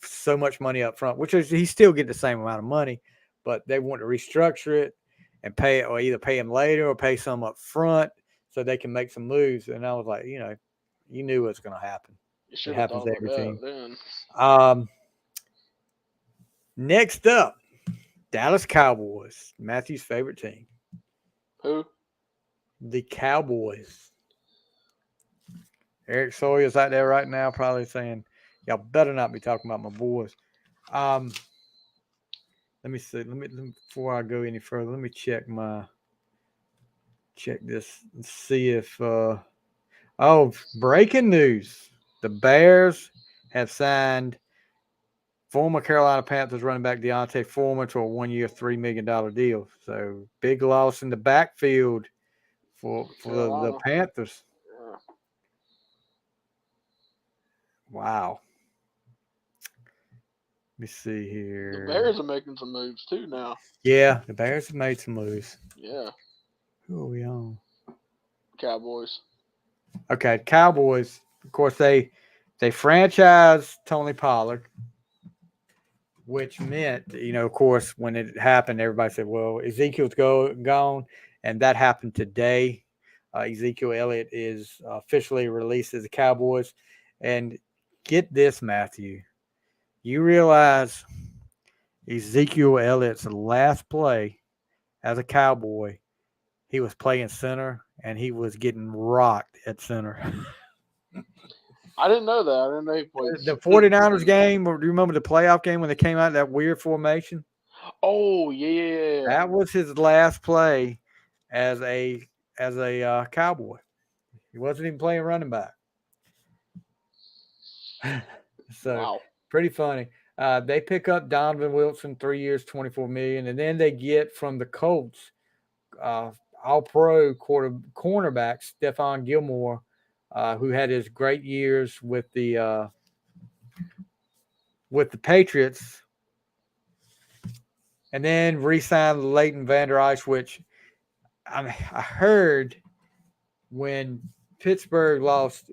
Speaker 1: so much money up front, which is he's still getting the same amount of money, but they want to restructure it and pay it, or either pay him later or pay some up front so they can make some moves. And I was like, you knew what's going to happen.
Speaker 2: You
Speaker 1: It happens to every team.
Speaker 2: Then.
Speaker 1: Next up, Dallas Cowboys, Matthew's favorite team.
Speaker 2: Who?
Speaker 1: The Cowboys. Eric Sawyer's out there right now probably saying, y'all better not be talking about my boys. Let me see. Let me before I go any further, let me check this and see if breaking news. The Bears have signed former Carolina Panthers running back Deontay Foreman to a 1 year, $3 million deal. So big loss in the backfield for the Panthers.
Speaker 2: Yeah.
Speaker 1: Wow. Let me see here.
Speaker 2: The Bears are making some moves too now.
Speaker 1: Yeah, the Bears have made some moves.
Speaker 2: Yeah.
Speaker 1: Who are we on?
Speaker 2: Cowboys.
Speaker 1: Okay, Cowboys. Of course, they franchised Tony Pollard, which meant, of course, when it happened, everybody said, well, Ezekiel's gone, and that happened today. Ezekiel Elliott is officially released as a Cowboys. And get this, Matthew. You realize Ezekiel Elliott's last play as a Cowboy, he was playing center, and he was getting rocked at center.
Speaker 2: I didn't know that. I didn't know he played.
Speaker 1: The 49ers game, or do you remember the playoff game when they came out in that weird formation?
Speaker 2: Oh, yeah.
Speaker 1: That was his last play as a Cowboy. He wasn't even playing running back. So
Speaker 2: wow.
Speaker 1: Pretty funny. They pick up Donovan Wilson, 3 years, $24 million, and then they get from the Colts all-pro cornerback Stephon Gilmore, who had his great years with the Patriots, and then re-signed Leighton Vander Esch, which I heard when Pittsburgh lost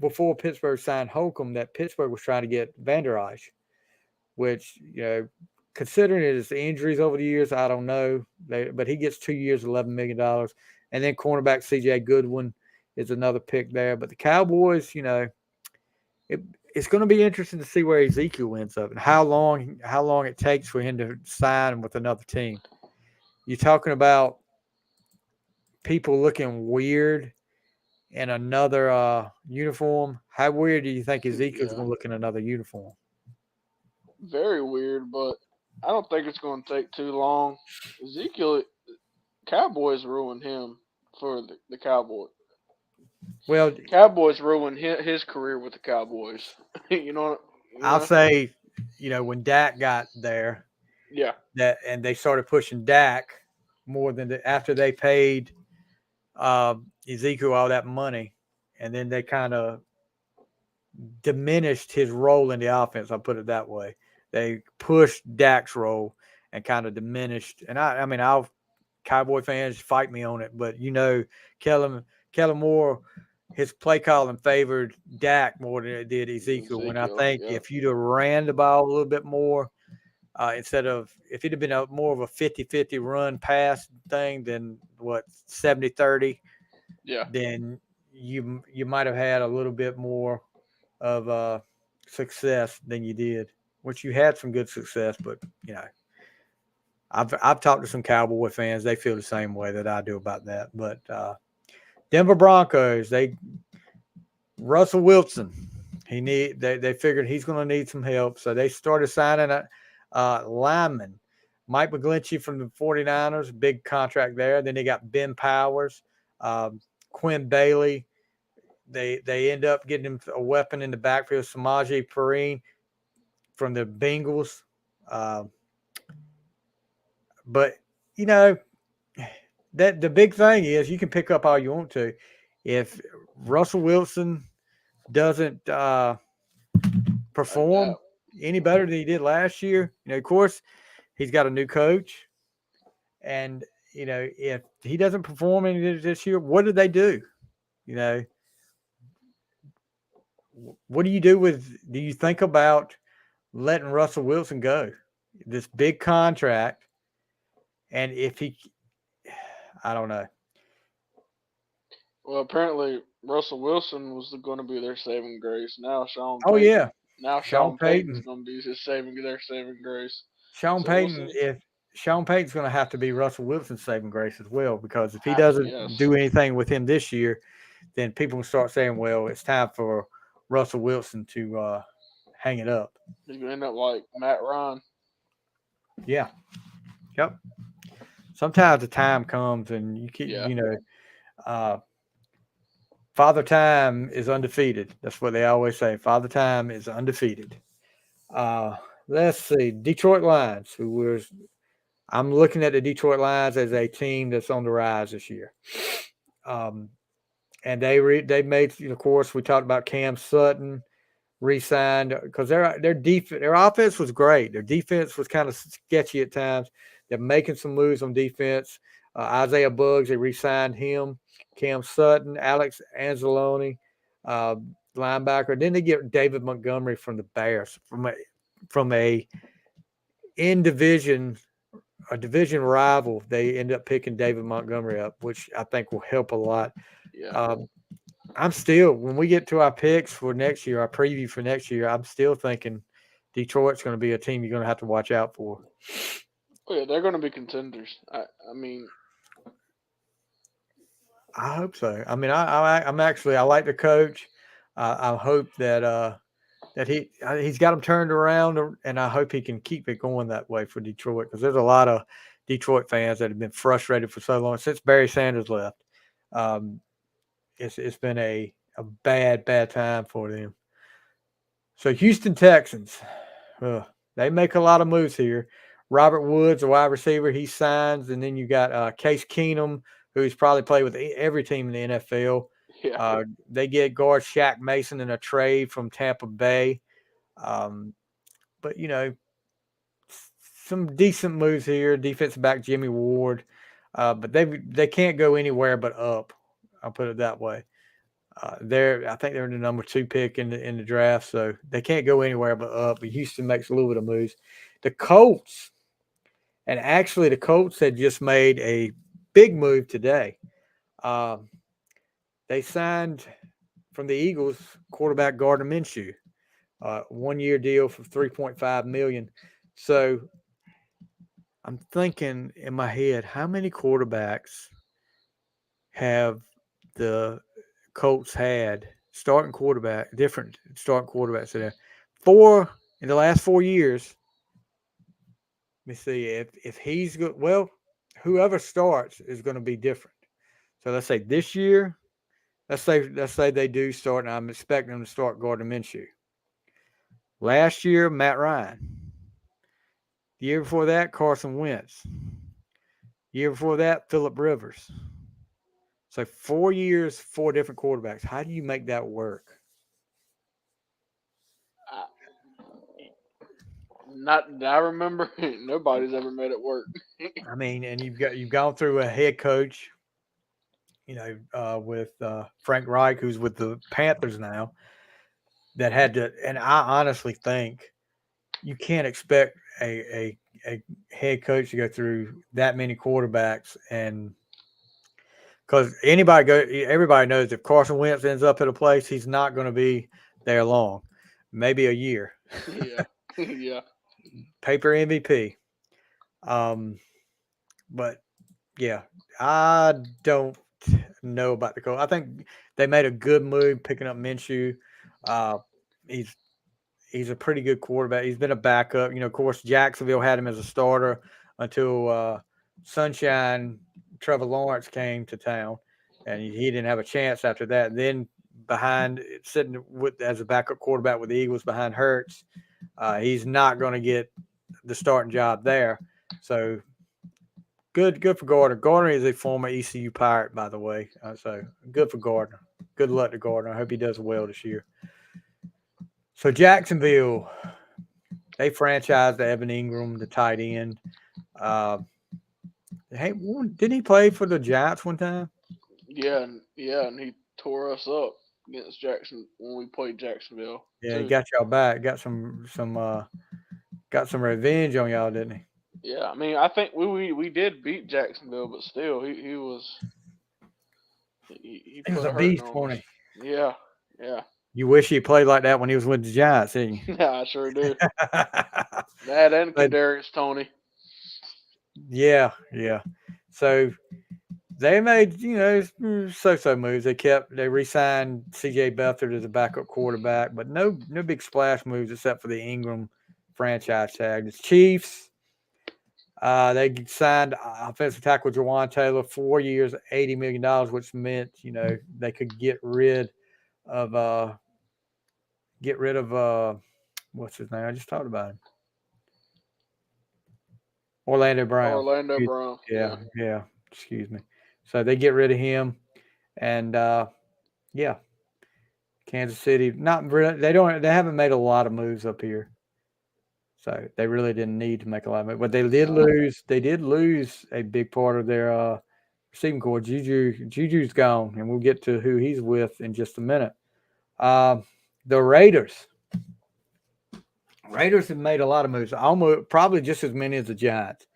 Speaker 1: before Pittsburgh signed Holcomb, that Pittsburgh was trying to get Van Der Esch, which, considering his injuries over the years, I don't know. But he gets 2 years, $11 million. And then cornerback C.J. Goodwin is another pick there. But the Cowboys, it's going to be interesting to see where Ezekiel ends up and how long it takes for him to sign with another team. You're talking about people looking weird in another uniform. How weird do you think Ezekiel's going to look in another uniform?
Speaker 2: Very weird, but I don't think it's going to take too long. Ezekiel, Cowboys ruined him for the Cowboys.
Speaker 1: Well,
Speaker 2: Cowboys ruined his career with the Cowboys.
Speaker 1: I'll say, when Dak got there,
Speaker 2: yeah,
Speaker 1: and they started pushing Dak more than after they paid Ezekiel all that money, and then they kind of diminished his role in the offense. I'll put it that way. They pushed Dak's role and kind of diminished. And I'll Cowboy fans fight me on it, but Kellen Moore, his play calling favored Dak more than it did Ezekiel. When I think if you'd have ran the ball a little bit more, instead of if it'd have been more of a 50-50 run pass thing than 70-30, then you might have had a little bit more of success than you did, which you had some good success, but I've talked to some Cowboy fans. They feel the same way that I do about that. But Denver Broncos, Russell Wilson, they figured he's going to need some help, so they started signing a lineman, Mike McGlinchey from the 49ers, big contract there. Then they got Ben Powers, Quinn Bailey. They end up getting him a weapon in the backfield, Samaje Perine from the Bengals. But that the big thing is you can pick up all you want to. If Russell Wilson doesn't perform any better than he did last year, of course, he's got a new coach. And, if he doesn't perform any this year, what do they do? What do you do do you think about letting Russell Wilson go? This big contract. And if I don't know.
Speaker 2: Well, apparently Russell Wilson was going to be their saving grace. Now Sean
Speaker 1: Payton. Oh, yeah.
Speaker 2: Now Sean Payton's going to be their saving grace.
Speaker 1: Sean Payton, if Sean Payton's going to have to be Russell Wilson's saving grace as well, because if he doesn't do anything with him this year, then people will start saying, well, it's time for Russell Wilson to hang it up.
Speaker 2: He's going to end up like Matt Ryan.
Speaker 1: Yeah. Yep. Sometimes the time comes and you keep, Father Time is undefeated. That's what they always say. Father Time is undefeated. Let's see. Detroit Lions, I'm looking at the Detroit Lions as a team that's on the rise this year. And they made, of course, we talked about Cam Sutton re-signed because their offense was great. Their defense was kind of sketchy at times. They're making some moves on defense. Isaiah Buggs, they re-signed him. Cam Sutton, Alex Anzalone, linebacker. Then they get David Montgomery from the Bears from a division rival. They end up picking David Montgomery up, which I think will help a lot.
Speaker 2: Yeah.
Speaker 1: When we get to our picks for next year, our preview for next year, I'm still thinking Detroit's going to be a team you're going to have to watch out for.
Speaker 2: Oh, yeah, they're going to be contenders. I
Speaker 1: hope so. I like the coach. I hope that he's got them turned around, and I hope he can keep it going that way for Detroit, because there's a lot of Detroit fans that have been frustrated for so long since Barry Sanders left. It's been a bad time for them. So Houston Texans, they make a lot of moves here. Robert Woods, a wide receiver, he signs, and then you got Case Keenum, who's probably played with every team in the NFL.
Speaker 2: Yeah.
Speaker 1: They get guard Shaq Mason in a trade from Tampa Bay. But, some decent moves here. Defensive back Jimmy Ward. But they can't go anywhere but up. I'll put it that way. I think they're the number 2 pick in the draft, so they can't go anywhere but up. But Houston makes a little bit of moves. The Colts, and actually the Colts had just made a big move today. They signed from the Eagles quarterback Gardner Minshew, 1-year deal for $3.5 million. So I'm thinking in my head, how many quarterbacks have the Colts had different starting quarterbacks there? 4 in the last 4 years. Let me see if he's good. Well, whoever starts is going to be different. So let's say this year, let's say they do start, and I'm expecting them to start Gardner Minshew. Last year, Matt Ryan. The year before that, Carson Wentz. The year before that, Phillip Rivers. So 4 years, 4 different quarterbacks. How do you make that work?
Speaker 2: Not that I remember. Nobody's ever made it work.
Speaker 1: I mean, and you've gone through a head coach, with Frank Reich, who's with the Panthers now, that had to. And I honestly think you can't expect a head coach to go through that many quarterbacks, and because everybody knows if Carson Wentz ends up at a place, he's not going to be there long, maybe a year.
Speaker 2: Yeah, yeah.
Speaker 1: Paper MVP. But yeah, I don't know about the Colts. I think they made a good move picking up Minshew. He's a pretty good quarterback. He's been a backup. Of course, Jacksonville had him as a starter until Sunshine Trevor Lawrence came to town, and he didn't have a chance after that. Then sitting as a backup quarterback with the Eagles behind Hurts, he's not going to get the starting job there. So good for Gardner. Gardner is a former ECU Pirate, by the way. So good for Gardner. Good luck to Gardner. I hope he does well this year. So Jacksonville, they franchised Evan Ingram, the tight end. Didn't he play for the Giants one time?
Speaker 2: Yeah, and he tore us up against Jackson when we played Jacksonville.
Speaker 1: Yeah,
Speaker 2: too.
Speaker 1: he got y'all back. Got some revenge on y'all, didn't he?
Speaker 2: Yeah, I mean, I think we did beat Jacksonville, but still, he was he
Speaker 1: He was
Speaker 2: put
Speaker 1: a
Speaker 2: a hurting
Speaker 1: beast,
Speaker 2: on
Speaker 1: wasn't
Speaker 2: us.
Speaker 1: he?
Speaker 2: Yeah, yeah,
Speaker 1: You wish he played like that when he was with the Giants, didn't you?
Speaker 2: yeah. I sure do. That and
Speaker 1: But
Speaker 2: Kadarius Toney.
Speaker 1: yeah. So they made so moves. They re-signed C.J. Beathard as a backup quarterback, but no big splash moves except for the Ingram franchise tag. The Chiefs, they signed offensive tackle Jawan Taylor, 4 years, $80 million, which meant they could get rid of what's his name? I just talked about him. Orlando Brown.
Speaker 2: Orlando Brown.
Speaker 1: Yeah. Excuse me. So they get rid of him, and Kansas City. Not really. They haven't made a lot of moves up here, so they really didn't need to make a lot of moves. But they did lose. They did lose a big part of their receiving core. Juju's gone, and we'll get to who he's with in just a minute. The Raiders. Raiders have made a lot of moves, almost probably just as many as the Giants.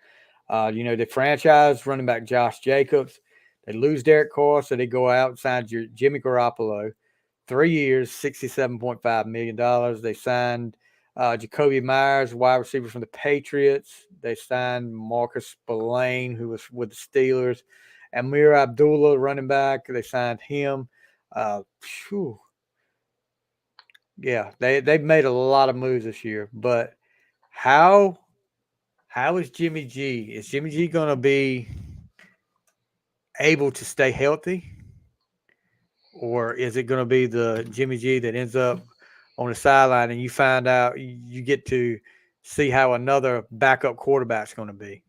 Speaker 1: They franchise running back Josh Jacobs. They lose Derek Carr, so they go out and sign Jimmy Garoppolo. 3 years, $67.5 million. They signed Jacoby Myers, wide receiver from the Patriots. They signed Marcus Spillane, who was with the Steelers. Amir Abdullah, running back. They signed him. Yeah, they've made a lot of moves this year. But how is Jimmy G? Is Jimmy G going to be able to stay healthy? Or is it going to be the Jimmy G that ends up on the sideline and you find out you get to see how another backup quarterback's going to be?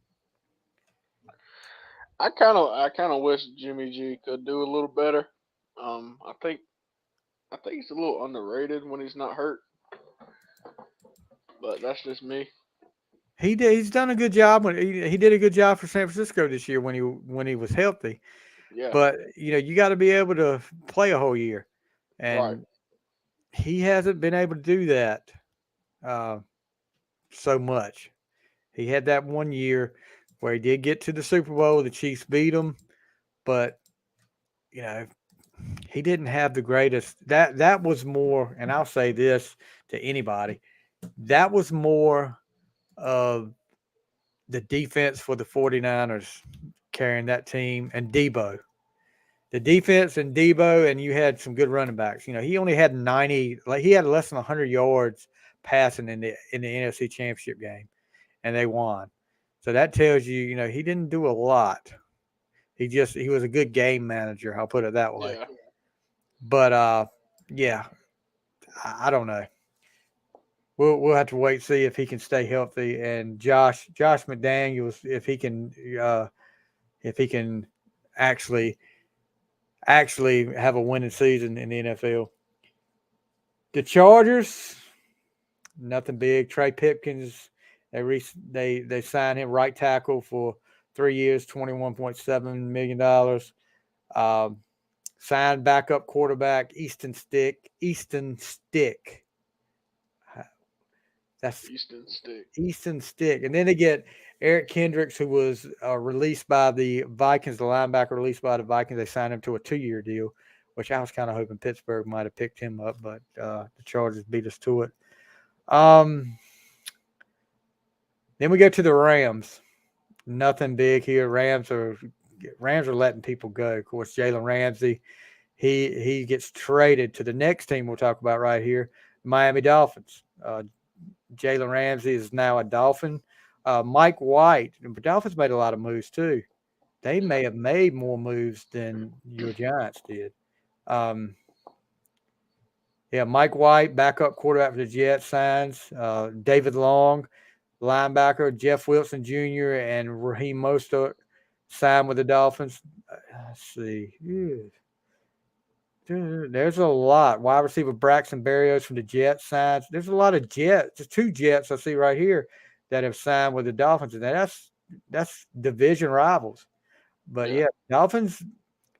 Speaker 2: I kind of wish Jimmy G could do a little better. I think he's a little underrated when he's not hurt, but that's just me.
Speaker 1: He's done a good job when he did a good job for San Francisco this year when he was healthy.
Speaker 2: Yeah.
Speaker 1: But you got to be able to play a whole year. and he hasn't been able to do that so much. He had that one year where he did get to the Super Bowl. The Chiefs beat him, but you know he didn't have the greatest. That was more, and I'll say this to anybody, that was more of the defense for the 49ers carrying that team and Debo. The defense and Debo, and you had some good running backs. You know, he only had 90, like he had less than 100 yards passing in the NFC Championship game, and they won. So that tells you, you know, he didn't do a lot. He was a good game manager. I'll put it that way.
Speaker 2: Yeah.
Speaker 1: But yeah, I don't know. We'll have to wait and see if he can stay healthy. And Josh McDaniels, if he can actually have a winning season in the NFL. The Chargers, nothing big. Trey Pipkins, they signed him right tackle for 3 years, $21.7 million. Signed backup quarterback Easton Stick. That's Easton Stick. And then they get Eric Kendricks, who was released by the Vikings, the linebacker released by the Vikings. They signed him to a 2-year deal, which I was kind of hoping Pittsburgh might have picked him up, but the Chargers beat us to it. Then we go to the Rams. Nothing big here. Rams are letting people go. Of course, Jalen Ramsey, he gets traded to the next team we'll talk about right here, Miami Dolphins. Jalen Ramsey is now a Dolphin. Mike White, the Dolphins made a lot of moves too. They may have made more moves than your Giants did. Mike White, backup quarterback for the Jets, signs. David Long, linebacker. Jeff Wilson Jr. and Raheem Mostert signed with the Dolphins. Let's see. There's a lot. Wide receiver Braxton Berrios from the Jets signs. There's a lot of Jets. There's 2 Jets I see right here that have signed with the Dolphins, and that's division rivals. But yeah, Dolphins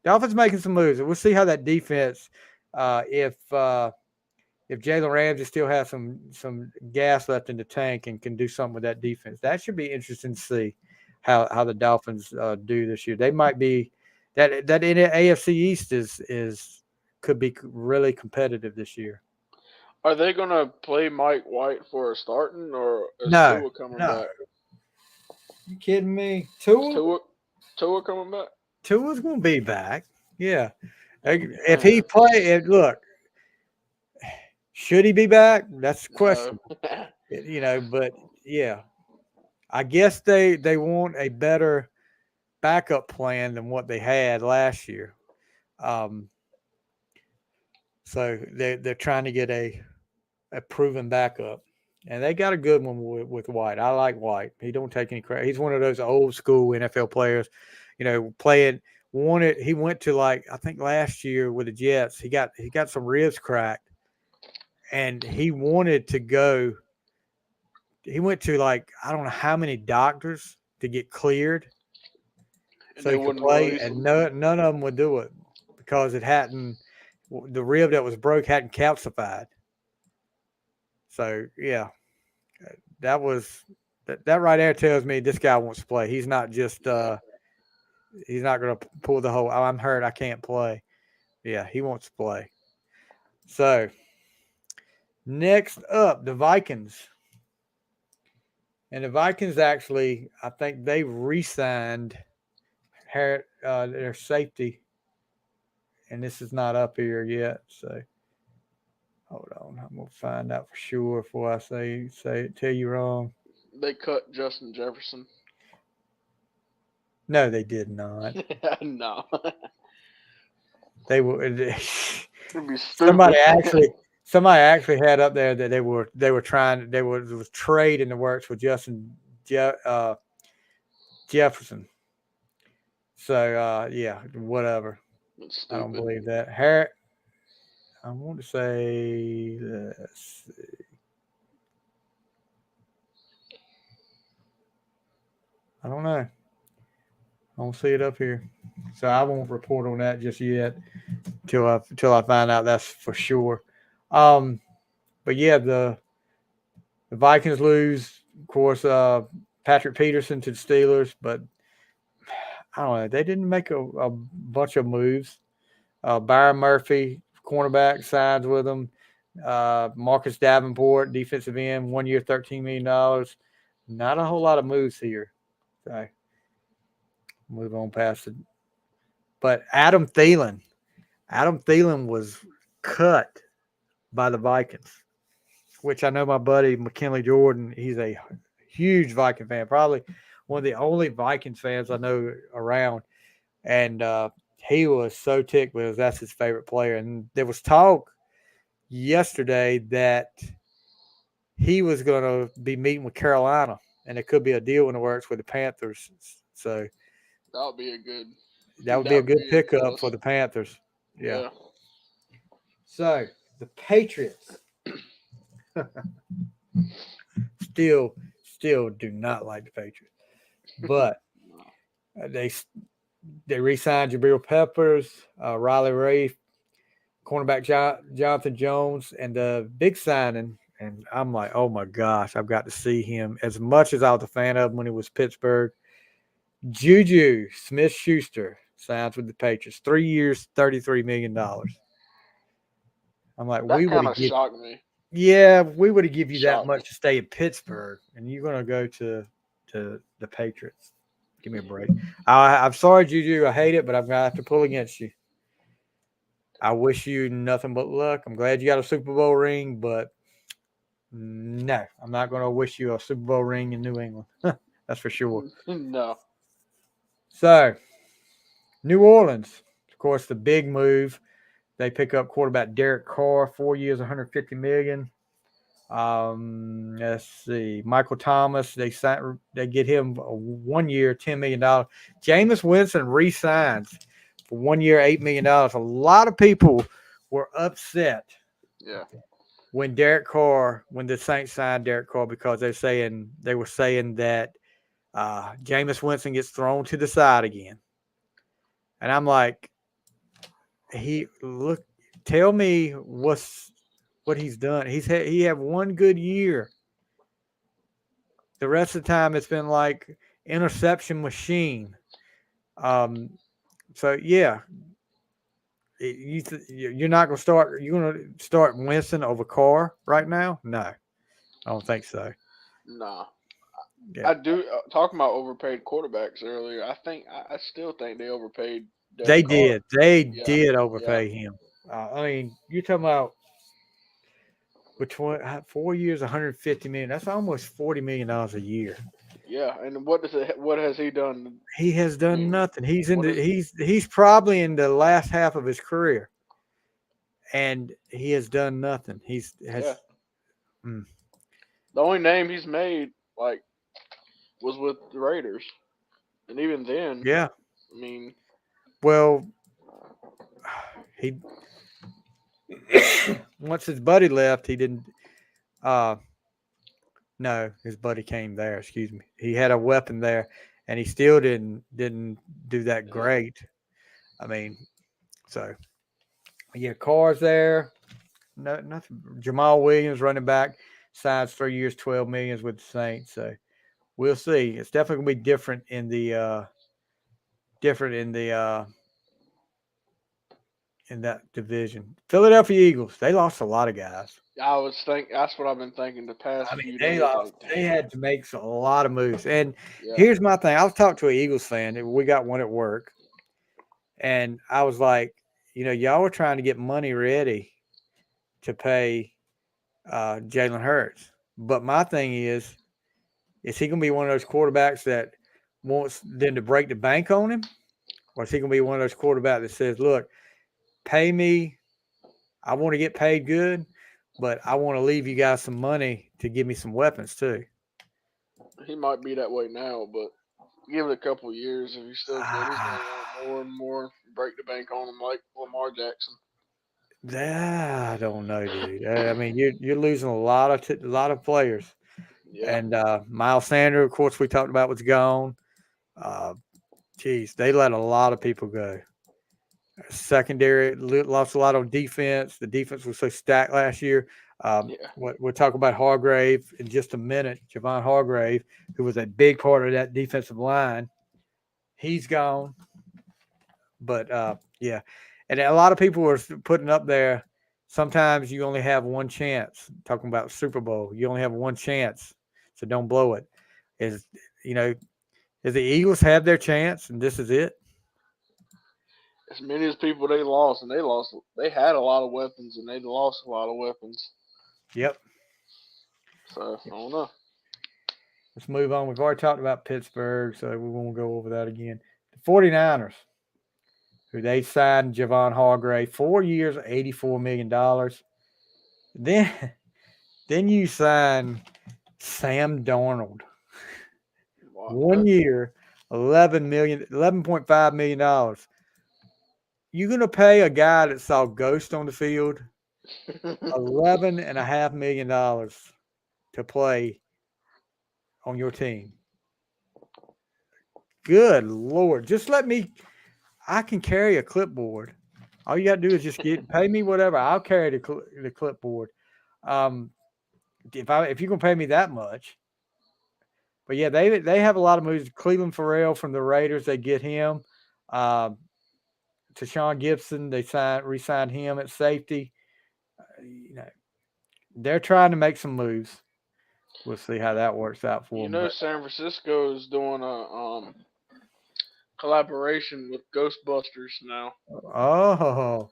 Speaker 1: making some moves. We'll see how that defense. If Jalen Ramsey still has some gas left in the tank and can do something with that defense, that should be interesting to see how the Dolphins do this year. They might be that in the AFC East could be really competitive this year.
Speaker 2: Are they going to play Mike White for a starting, or is
Speaker 1: No,
Speaker 2: Tua coming back?
Speaker 1: You kidding me? Tua
Speaker 2: coming back?
Speaker 1: Tua's going to be back. Yeah. If he look, should he be back? That's the question. But yeah. I guess they want a better backup plan than what they had last year. So they're trying to get a proven backup, and they got a good one with White. I like White. He don't take any credit. He's one of those old school NFL players, playing. He went to, like, I think last year with the Jets, he got some ribs cracked, and he wanted to go. He went to, like, I don't know how many doctors to get cleared so he could play, and none of them would do it because the rib that was broke hadn't calcified. So yeah, that right there tells me this guy wants to play. He's not just he's not going to pull the whole I'm hurt, I can't play. Yeah, he wants to play. So next up, the Vikings. And the Vikings actually, I think they re-signed their safety, and this is not up here yet. So hold on, I'm gonna find out for sure before I tell you wrong.
Speaker 2: They cut Justin Jefferson.
Speaker 1: No, they did not.
Speaker 2: No.
Speaker 1: They were. Somebody actually had up there that they were trying. There was trade in the works with Justin Jefferson. So yeah, whatever. I don't believe that. I want to say, let's see. I don't know. I don't see it up here, so I won't report on that just yet till I find out that's for sure. But yeah, the Vikings lose, of course. Patrick Peterson to the Steelers, but I don't know. They didn't make a bunch of moves. Byron Murphy, cornerback, signs with them. Marcus Davenport, defensive end, 1 year, $13 million. Not a whole lot of moves here. So move on past it. But Adam Thielen was cut by the Vikings, which I know my buddy McKinley Jordan, he's a huge Viking fan, probably one of the only Vikings fans I know around. And he was so ticked because that's his favorite player. And there was talk yesterday that he was going to be meeting with Carolina, and it could be a deal in the works with the Panthers. So
Speaker 2: that would be a good.
Speaker 1: That would be a good pickup for the Panthers. Yeah. So the Patriots still do not like the Patriots, but they re-signed Jabril Peppers, Riley Ray, cornerback Jonathan Jones, and the big signing. And I'm like, oh my gosh, I've got to see him as much as I was a fan of him when he was Pittsburgh. Juju Smith-Schuster signs with the Patriots, 3 years, $33 million. I'm like,
Speaker 2: that kind of shocked me.
Speaker 1: Yeah, we would have given you that much to stay in Pittsburgh, and you're going to go to the Patriots. Give me a break. I'm sorry, Juju. I hate it, but I'm going to have to pull against you. I wish you nothing but luck. I'm glad you got a Super Bowl ring, but no, I'm not going to wish you a Super Bowl ring in New England. That's for sure.
Speaker 2: No.
Speaker 1: So, New Orleans, of course, the big move. They pick up quarterback Derek Carr, 4 years, $150 million. Let's see, Michael Thomas. They get him a 1 year, $10 million. Jameis Winston re-signs for 1 year, $8 million. A lot of people were upset.
Speaker 2: Yeah.
Speaker 1: When the Saints signed Derek Carr, because they were saying that Jameis Winston gets thrown to the side again. And I'm like, tell me what he's done. He had one good year. The rest of the time it's been like interception machine. So yeah, you're not going to start. You're going to start Winston over Carr right now? No, I don't think so.
Speaker 2: No. Yeah. I do. Talking about overpaid quarterbacks earlier, I still think they overpaid.
Speaker 1: They did. They did overpay him. I mean, you're talking about between 4 years, $150 million. That's almost $40 million a year.
Speaker 2: Yeah, and what has he done?
Speaker 1: He has done nothing. He's probably in the last half of his career, and he has done nothing. The
Speaker 2: only name he's made was with the Raiders, and even then,
Speaker 1: yeah.
Speaker 2: I mean,
Speaker 1: well, he once his buddy left, he didn't. No, his buddy came there. Excuse me. He had a weapon there, and he still didn't do that great. I mean, so yeah, Carr's there. No, nothing. Jamal Williams, running back, signs 3 years, $12 million with the Saints. So we'll see. It's definitely gonna be different in that division. Philadelphia Eagles, they lost a lot of guys.
Speaker 2: That's what I've been thinking the past few days.
Speaker 1: They had to make a lot of moves. And here's my thing. I was talking to an Eagles fan. We got one at work. And I was like, y'all were trying to get money ready to pay Jalen Hurts. But my thing is he going to be one of those quarterbacks that wants them to break the bank on him? Or is he going to be one of those quarterbacks that says, look, pay me. I want to get paid good, but I want to leave you guys some money to give me some weapons too.
Speaker 2: He might be that way now, but give it a couple of years. If he's still good, he's going to want more and more, break the bank on him like Lamar Jackson.
Speaker 1: I don't know, dude. I mean, you're losing a lot of players.
Speaker 2: Yeah.
Speaker 1: And Miles Sanders, of course, we talked about was gone. Geez, they let a lot of people go. Secondary lost a lot on defense. The defense was so stacked last year.
Speaker 2: Yeah.
Speaker 1: We'll talk about Hargrave in just a minute. Javon Hargrave, who was a big part of that defensive line, he's gone. But yeah, and a lot of people were putting up there. Sometimes you only have one chance. Talking about Super Bowl, you only have one chance, so don't blow it. Is you know, is the Eagles have their chance, and this is it?
Speaker 2: As many as people they lost, and they had a lot of weapons, and they lost a lot of weapons.
Speaker 1: Yep.
Speaker 2: So I don't know.
Speaker 1: Let's move on. We've already talked about Pittsburgh, so we won't go over that again. The 49ers, who they signed Javon Hargrave, 4 years, $84 million. Then you sign Sam Darnold.
Speaker 2: Wow.
Speaker 1: 1 year, $11.5 million. You're gonna pay a guy that saw ghosts on the field $11.5 million to play on your team. Good Lord. Just let me I can carry a clipboard. All you got to do is just pay me whatever. I'll carry the clipboard. If you're gonna pay me that much, but yeah, they have a lot of moves. Cleveland Farrell from the Raiders, they get him. To Sean Gibson, they re-signed him at safety. They're trying to make some moves. We'll see how that works out for them. But
Speaker 2: San Francisco is doing a collaboration with Ghostbusters now.
Speaker 1: oh,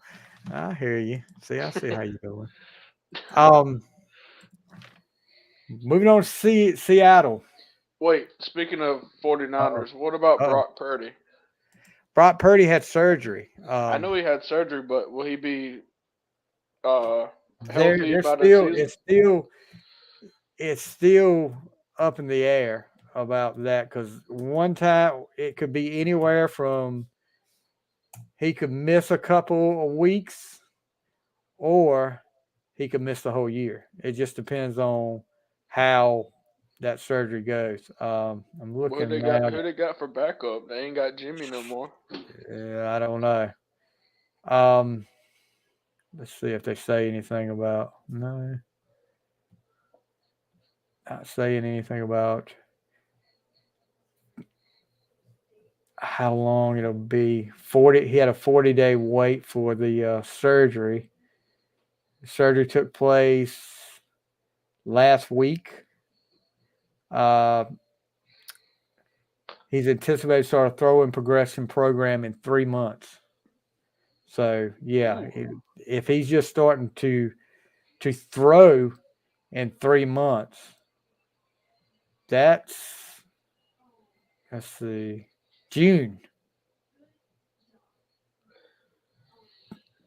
Speaker 1: I hear you. I see how you're doing. Moving on to Seattle.
Speaker 2: Wait, speaking of 49ers, what about Brock Purdy?
Speaker 1: Brock Purdy had surgery.
Speaker 2: I know he had surgery, but will he be healthy
Speaker 1: they're
Speaker 2: by
Speaker 1: still
Speaker 2: the season?
Speaker 1: It's still up in the air about that because one time it could be anywhere from he could miss a couple of weeks or he could miss the whole year. It just depends on how that surgery goes. I'm looking now.
Speaker 2: Who they got for backup? They ain't got Jimmy no more.
Speaker 1: Yeah, I don't know. Let's see if they say anything about no. Not saying anything about how long it'll be. 40. He had a 40-day wait for the surgery. The surgery took place last week. He's anticipated to start a throw-in progression program in 3 months. So yeah, if he's just starting to throw in 3 months, let's see, June.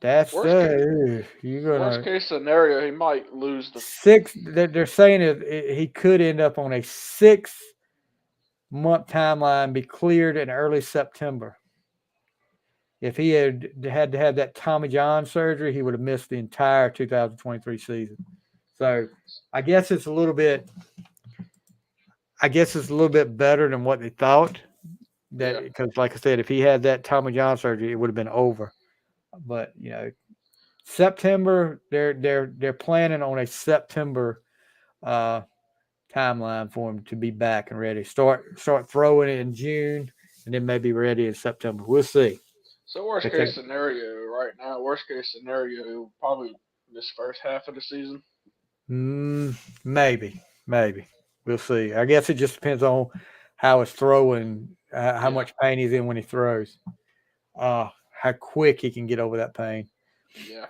Speaker 1: That's you're gonna
Speaker 2: worst case scenario. He might lose the
Speaker 1: 6. They're saying he could end up on a 6-month timeline, be cleared in early September. If he had to have that Tommy John surgery, he would have missed the entire 2023 season. So I guess it's a little bit better than what they thought. Because, like I said, if he had that Tommy John surgery, it would have been over. But September, they're planning on a September timeline for him to be back and ready. Start throwing it in June, and then maybe ready in September. We'll see.
Speaker 2: So worst case scenario right now. Worst case scenario, he'll probably miss first half of the season.
Speaker 1: Maybe. We'll see. I guess it just depends on how it's throwing, how much pain he's in when he throws, how quick he can get over that pain.
Speaker 2: Yeah.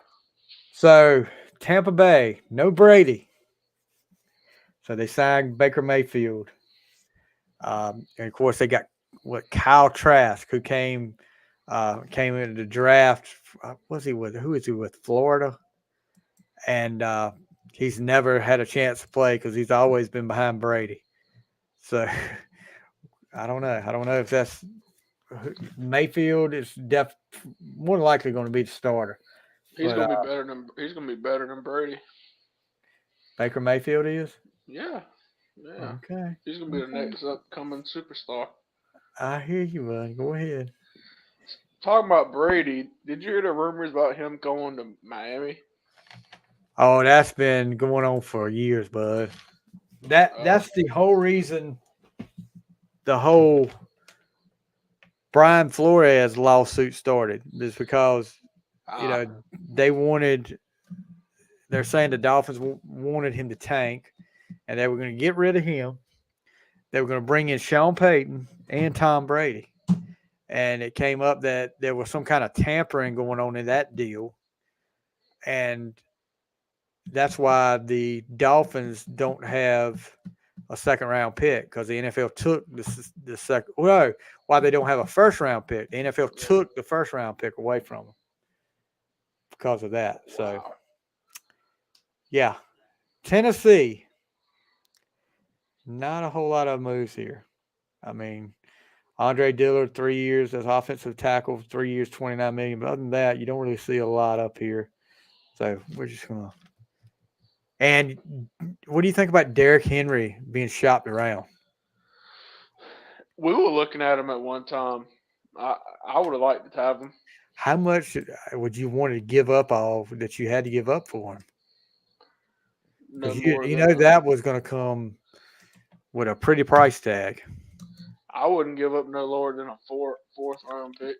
Speaker 1: So Tampa Bay, no Brady. So they signed Baker Mayfield. And of course they got Kyle Trask, who came into the draft. Who is he with? Florida. And he's never had a chance to play because he's always been behind Brady. So I don't know. I don't know if that's Mayfield is more than likely going to be the starter.
Speaker 2: He's going to be better than Brady.
Speaker 1: Baker Mayfield is?
Speaker 2: Yeah.
Speaker 1: Okay.
Speaker 2: He's going to be the next upcoming superstar.
Speaker 1: I hear you, bud. Go ahead.
Speaker 2: Talking about Brady, did you hear the rumors about him going to Miami?
Speaker 1: Oh, that's been going on for years, bud.
Speaker 2: Oh,
Speaker 1: That's the whole reason the whole Brian Flores lawsuit started. Is because you
Speaker 2: ah,
Speaker 1: know they wanted. They're saying the Dolphins wanted him to tank, and they were going to get rid of him. They were going to bring in Sean Payton and Tom Brady, and it came up that there was some kind of tampering going on in that deal, and that's why the Dolphins don't have a second round pick because the NFL took the second. Well, why they don't have a first round pick? The NFL
Speaker 2: yeah.
Speaker 1: took the first round pick away from them because of that. So
Speaker 2: Wow.
Speaker 1: yeah, Tennessee, not a whole lot of moves here. I mean, Andre Dillard, 3 years as offensive tackle, 3 years, 29 million. But other than that, you don't really see a lot up here. So we're just gonna. And what do you think about Derrick Henry being shopped around?
Speaker 2: We were looking at him at one time. I I would have liked to have him.
Speaker 1: How much would you want to give up all that you had to give up for him?
Speaker 2: No
Speaker 1: Because you
Speaker 2: more
Speaker 1: you
Speaker 2: than
Speaker 1: know that was going to come with a pretty price tag.
Speaker 2: I wouldn't give up no lower than a fourth round pick.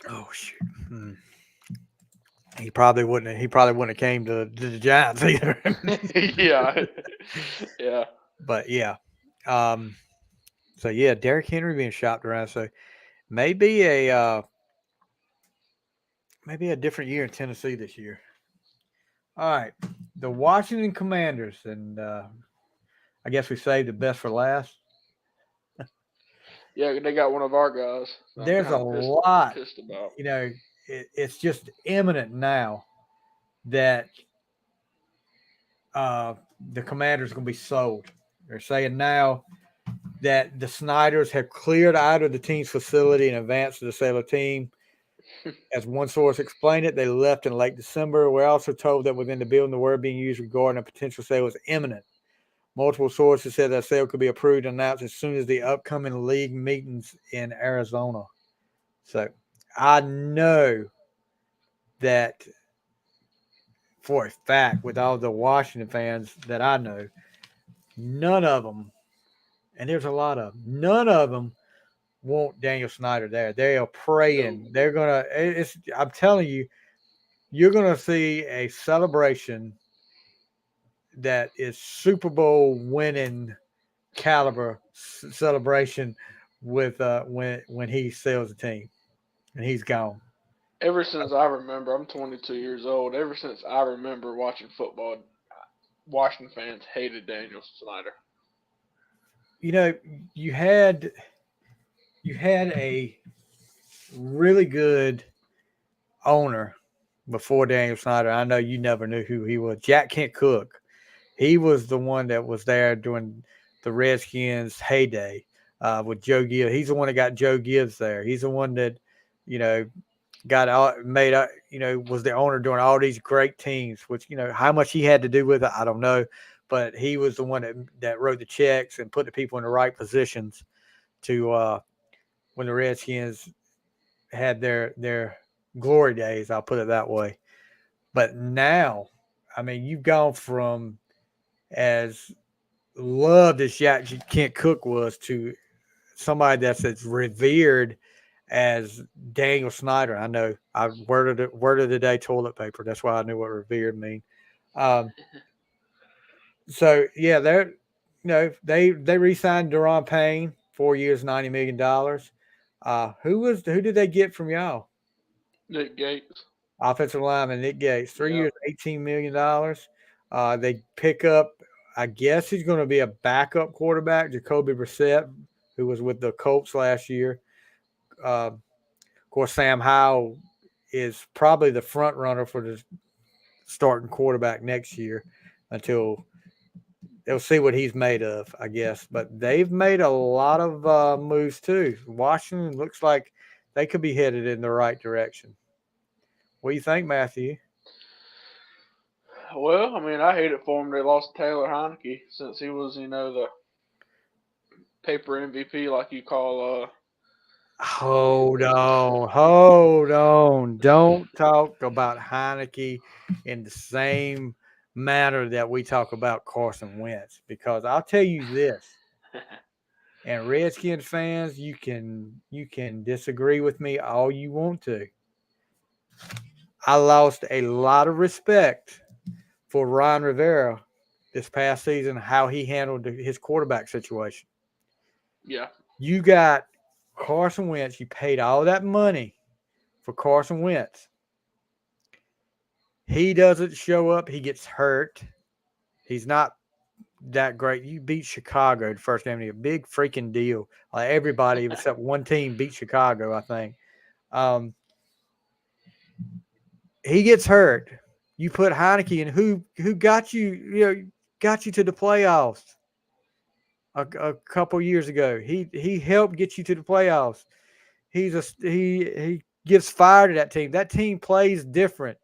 Speaker 1: Oh shoot. He probably wouldn't. He probably wouldn't have came to the Giants either.
Speaker 2: Yeah, yeah.
Speaker 1: But yeah. Um. So yeah, Derrick Henry being shopped around. So maybe maybe a different year in Tennessee this year. All right, the Washington Commanders, and I guess we saved the best for last.
Speaker 2: Yeah, they got one of our guys. That I'm
Speaker 1: There's
Speaker 2: kind
Speaker 1: a
Speaker 2: of
Speaker 1: lot,
Speaker 2: pissed about.
Speaker 1: you know. It's just imminent now that uh, the Commanders are going to be sold. They're saying now that the Snyders have cleared out of the team's facility in advance of the sale of the team. As one source explained it, they left in late December. We're also told that within the building, the word being used regarding a potential sale was imminent. Multiple sources said that sale could be approved and announced as soon as the upcoming league meetings in Arizona. So I know that for a fact with all the Washington fans that I know, none of them, and there's a lot of them, none of them want Daniel Snyder there. They are
Speaker 2: No.
Speaker 1: praying. They're gonna. It's. I'm telling you, you're gonna see a celebration that is Super Bowl winning caliber celebration with when he sells the team and he's gone.
Speaker 2: Ever since I remember, I'm 22 years old. Ever since I remember watching football, Washington fans hated Daniel Snyder.
Speaker 1: You know, you had you had a really good owner before Daniel Snyder. I know you never knew who he was. Jack Kent Cook. He was the one that was there during the Redskins' heyday with Joe Gibbs. He's the one that got Joe Gibbs there. He's the one that, you know, got all made up, was the owner during all these great teams, which, how much he had to do with it, I don't know. But he was the one that wrote the checks and put the people in the right positions to when the Redskins had their glory days, I'll put it that way. But now, I mean, you've gone from as loved as Jack Kent Cook was to somebody that's as revered as Daniel Snyder. I know I word of the day toilet paper. That's why I knew what revered mean. Um, so yeah, they re-signed Deron Payne, 4 years, $90 million. Who did they get from y'all?
Speaker 2: Nick Gates.
Speaker 1: Offensive lineman Nick Gates, three
Speaker 2: Yeah.
Speaker 1: years, $18 million. They pick up, I guess he's going to be a backup quarterback, Jacoby Brissett, who was with the Colts last year. Of course, Sam Howell is probably the front runner for the starting quarterback next year until they'll see what he's made of, I guess. But they've made a lot of moves too. Washington looks like they could be headed in the right direction. What do you think, Matthew?
Speaker 2: Well, I mean, I hate it for them. They lost Taylor Heineke since he was, the paper MVP, like you call
Speaker 1: Hold on. Don't talk about Heineke in the same manner that we talk about Carson Wentz, because I'll tell you this, and Redskins fans, you can disagree with me all you want to. I lost a lot of respect for Ron Rivera this past season, how he handled his quarterback situation.
Speaker 2: Yeah.
Speaker 1: You got Carson Wentz. You paid all that money for Carson Wentz. He doesn't show up. He gets hurt. He's not that great. You beat Chicago the first game. A big freaking deal. Like everybody except one team beat Chicago, I think. He gets hurt. You put Heineke in, who got you, got you to the playoffs a couple years ago. He helped get you to the playoffs. He gives fire to that team. That team plays different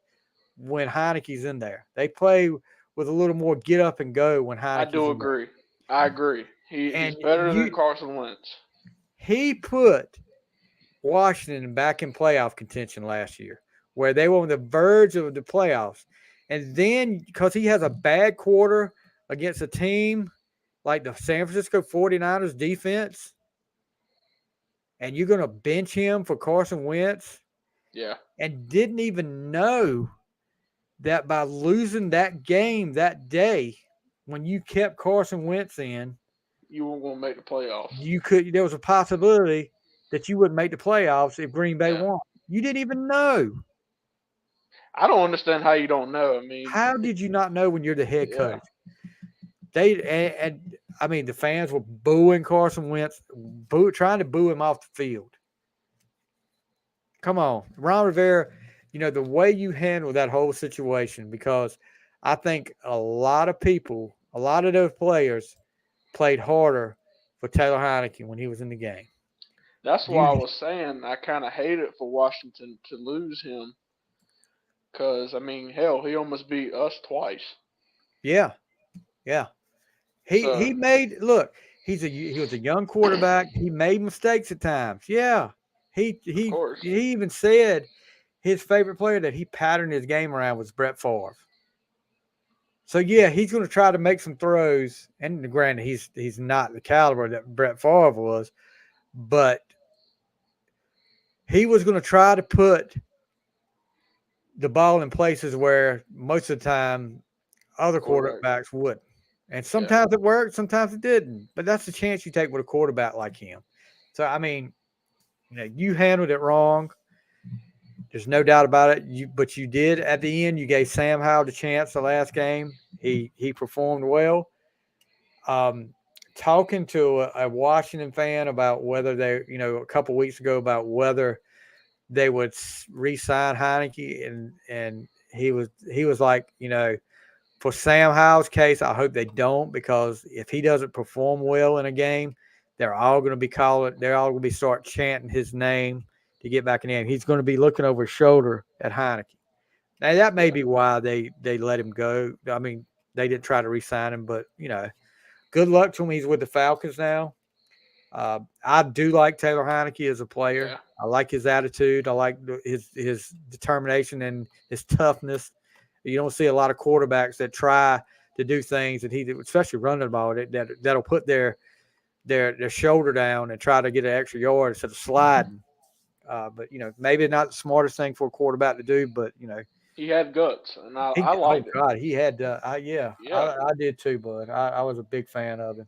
Speaker 1: when Heineke's in there. They play with a little more get up and go when
Speaker 2: I
Speaker 1: Heineke's
Speaker 2: do
Speaker 1: in there.
Speaker 2: agree. I agree. He's
Speaker 1: And
Speaker 2: better than Carson Wentz.
Speaker 1: he put Washington back in playoff contention last year, where they were on the verge of the playoffs. And then because he has a bad quarter against a team like the San Francisco 49ers defense, and you're going to bench him for Carson Wentz,
Speaker 2: Yeah.
Speaker 1: and didn't even know that by losing that game that day, when you kept Carson Wentz in,
Speaker 2: you weren't going to make the playoffs.
Speaker 1: There was a possibility that you wouldn't make the playoffs if Green Bay won. You didn't even know.
Speaker 2: I don't understand how you don't know. I mean,
Speaker 1: how did you not know when you're the head coach? The fans were booing Carson Wentz, trying to boo him off the field. Come on, Ron Rivera, the way you handle that whole situation, because I think a lot of those players played harder for Taylor Heineke when he was in the game.
Speaker 2: That's why I was saying I kind of hate it for Washington to lose him. Because, I mean, hell, he almost beat us twice.
Speaker 1: Yeah. He was a young quarterback. He made mistakes at times. Yeah. He even said his favorite player that he patterned his game around was Brett Favre. So yeah, he's going to try to make some throws. And granted, he's not the caliber that Brett Favre was, but he was going to try to put the ball in places where most of the time other quarterbacks wouldn't. And sometimes it worked, sometimes it didn't. But that's the chance you take with a quarterback like him. So I mean, you handled it wrong. There's no doubt about it. But you did at the end. You gave Sam Howell the chance the last game. He performed well. Talking to a Washington fan about whether they, a couple of weeks ago, about whether they would re-sign Heineke, and he was like, for Sam Howell's case, I hope they don't, because if he doesn't perform well in a game, they're all going to be start chanting his name to get back in the game. He's going to be looking over his shoulder at Heineke. Now, that may be why they let him go. I mean, they didn't try to re-sign him, but, good luck to him. He's with the Falcons now. I do like Taylor Heineke as a player. Yeah. I like his attitude. I like his determination and his toughness. You don't see a lot of quarterbacks that try to do things that especially running the ball, that'll put their shoulder down and try to get an extra yard instead of sliding. But maybe not the smartest thing for a quarterback to do, but
Speaker 2: he had guts, and I liked it.
Speaker 1: Oh God, he had. I did too, bud. I was a big fan of him.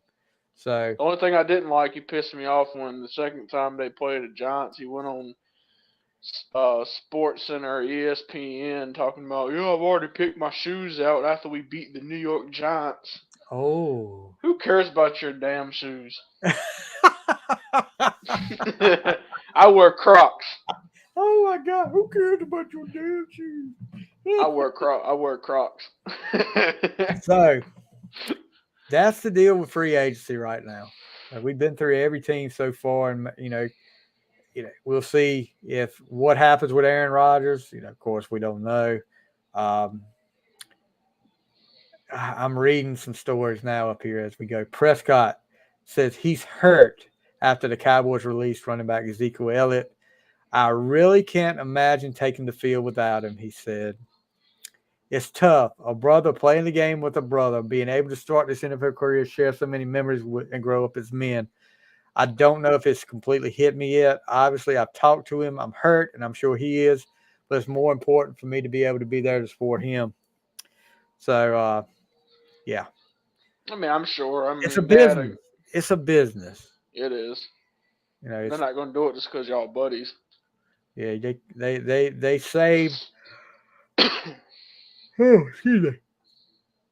Speaker 1: So
Speaker 2: the only thing I didn't like, he pissed me off when the second time they played the Giants, he went on Sports Center, ESPN, talking about, I've already picked my shoes out after we beat the New York Giants.
Speaker 1: Oh.
Speaker 2: Who cares about your damn shoes? I wear Crocs.
Speaker 1: Oh my God! Who cares about your damn shoes?
Speaker 2: I wear Crocs.
Speaker 1: So that's the deal with free agency right now. We've been through every team so far, and we'll see if what happens with Aaron Rodgers. Of course, we don't know. I'm reading some stories now up here as we go. Prescott says he's hurt after the Cowboys released running back Ezekiel Elliott. I really can't imagine taking the field without him, he said. It's tough. A brother playing the game with a brother, being able to start this NFL career, share so many memories and grow up as men. I don't know if it's completely hit me yet. Obviously, I've talked to him. I'm hurt, and I'm sure he is. But it's more important for me to be able to be there to support him. So, yeah.
Speaker 2: I mean, I'm sure. I mean,
Speaker 1: It's a business. It's a business.
Speaker 2: It is.
Speaker 1: You know,
Speaker 2: They're not going to do it just because y'all buddies.
Speaker 1: Yeah, they saved. Excuse me.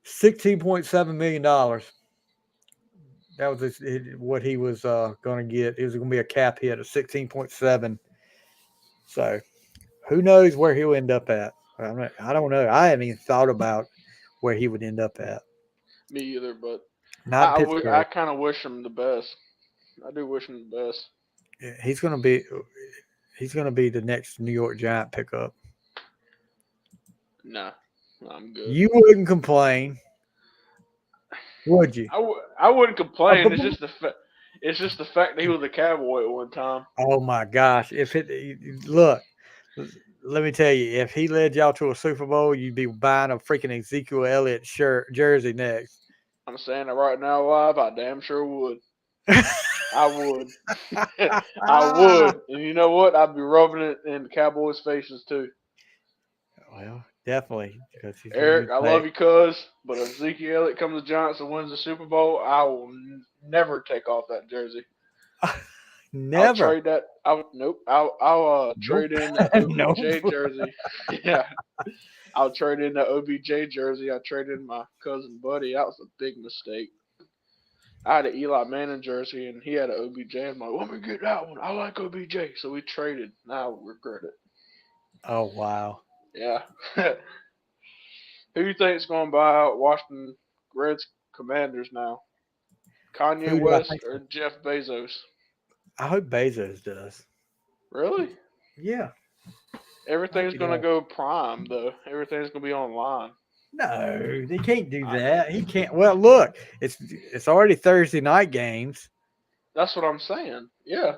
Speaker 1: $16.7 million. That was what he was going to get. It was going to be a cap hit of 16.7. So, who knows where he'll end up at? I don't know. I haven't even thought about where he would end up at.
Speaker 2: Me either, but
Speaker 1: Not
Speaker 2: I
Speaker 1: Pittsburgh.
Speaker 2: kind of wish him the best. I do wish him the best.
Speaker 1: He's going to be the next New York Giant pickup.
Speaker 2: Nah, I'm good.
Speaker 1: You wouldn't complain, would you?
Speaker 2: I wouldn't complain. It's just the fact that he was a Cowboy at one time.
Speaker 1: Oh my gosh! Look, let me tell you, if he led y'all to a Super Bowl, you'd be buying a freaking Ezekiel Elliott jersey next.
Speaker 2: I'm saying it right now live. I damn sure would. I would. I would. And you know what? I'd be rubbing it in the Cowboys' faces too.
Speaker 1: Well, definitely.
Speaker 2: Eric, I love you, cuz, but if Ezekiel Elliott comes to Giants and wins the Super Bowl, I will never take off that jersey.
Speaker 1: Never.
Speaker 2: I'll trade that. I'll trade in that OBJ jersey. Yeah. I'll trade in the OBJ jersey. I traded in my cousin Buddy. That was a big mistake. I had an Eli Manning jersey and he had an OBJ. I'm like, let me get that one. I like OBJ. So we traded. Now I regret it.
Speaker 1: Oh, wow.
Speaker 2: Yeah. Who do you think is going to buy out Washington Reds Commanders now? Kanye West or Jeff Bezos?
Speaker 1: I hope Bezos does.
Speaker 2: Really?
Speaker 1: Yeah.
Speaker 2: Everything's going to go prime, though. Everything's going to be online.
Speaker 1: No, they can't do that. He can't. Well, look, it's already Thursday night games.
Speaker 2: That's what I'm saying. Yeah.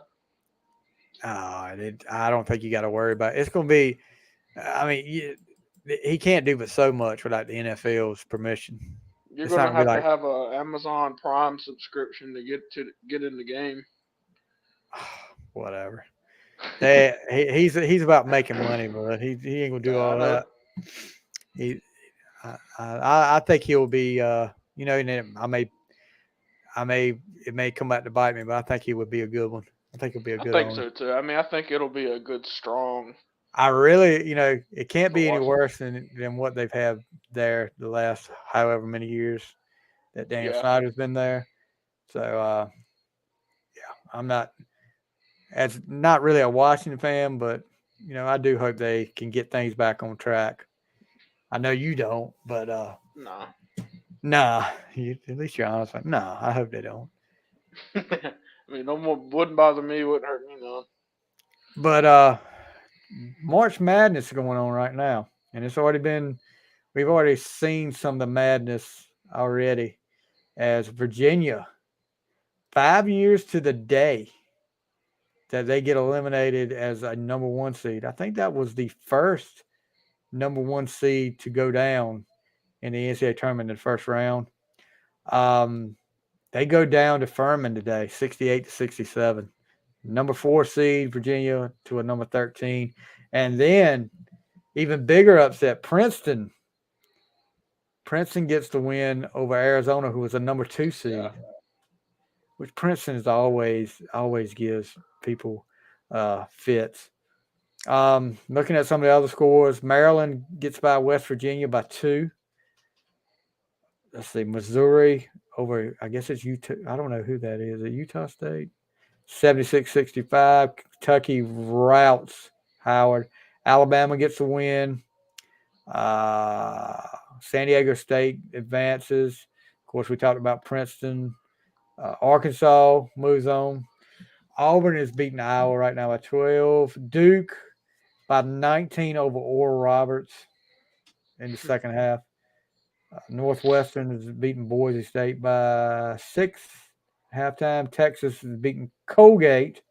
Speaker 1: I don't think you got to worry about it. It's going to be. I mean, he can't do but so much without the NFL's permission.
Speaker 2: You're going to have an Amazon Prime subscription to get in the game.
Speaker 1: Whatever. He's about making money, but he ain't gonna do all that. I think he'll be. It may come back to bite me, but I think he would be a good one. I think he'll be a good.
Speaker 2: I think so too. I mean, I think it'll be a good, strong.
Speaker 1: I really, it can't be any worse than what they've had there the last however many years that Daniel Snyder's been there. So, I'm not really a Washington fan, but I do hope they can get things back on track. I know you don't, but nah. At least you're honest. Nah, I hope they don't.
Speaker 2: I mean, no more wouldn't bother me, wouldn't hurt me none.
Speaker 1: But March Madness is going on right now, and we've already seen some of the madness already, as Virginia, 5 years to the day that they get eliminated as a number one seed. I think that was the first number one seed to go down in the NCAA tournament in the first round. They go down to Furman today, 68-67. Number 4 seed, Virginia, to a number 13. And then, even bigger upset, Princeton. Princeton gets the win over Arizona, who was a number 2 seed, which Princeton is always gives people fits. Looking at some of the other scores, Maryland gets by West Virginia by 2. Let's see, Missouri over, I guess it's Utah. I don't know who that is. Is it Utah State? 76-65. Kentucky routs Howard. Alabama gets the win. San Diego State advances. Of course, we talked about Princeton. Arkansas moves on. Auburn is beating Iowa right now by 12. Duke by 19 over Oral Roberts in the second half. Northwestern is beating Boise State by 6. halftime. Texas is beating Colgate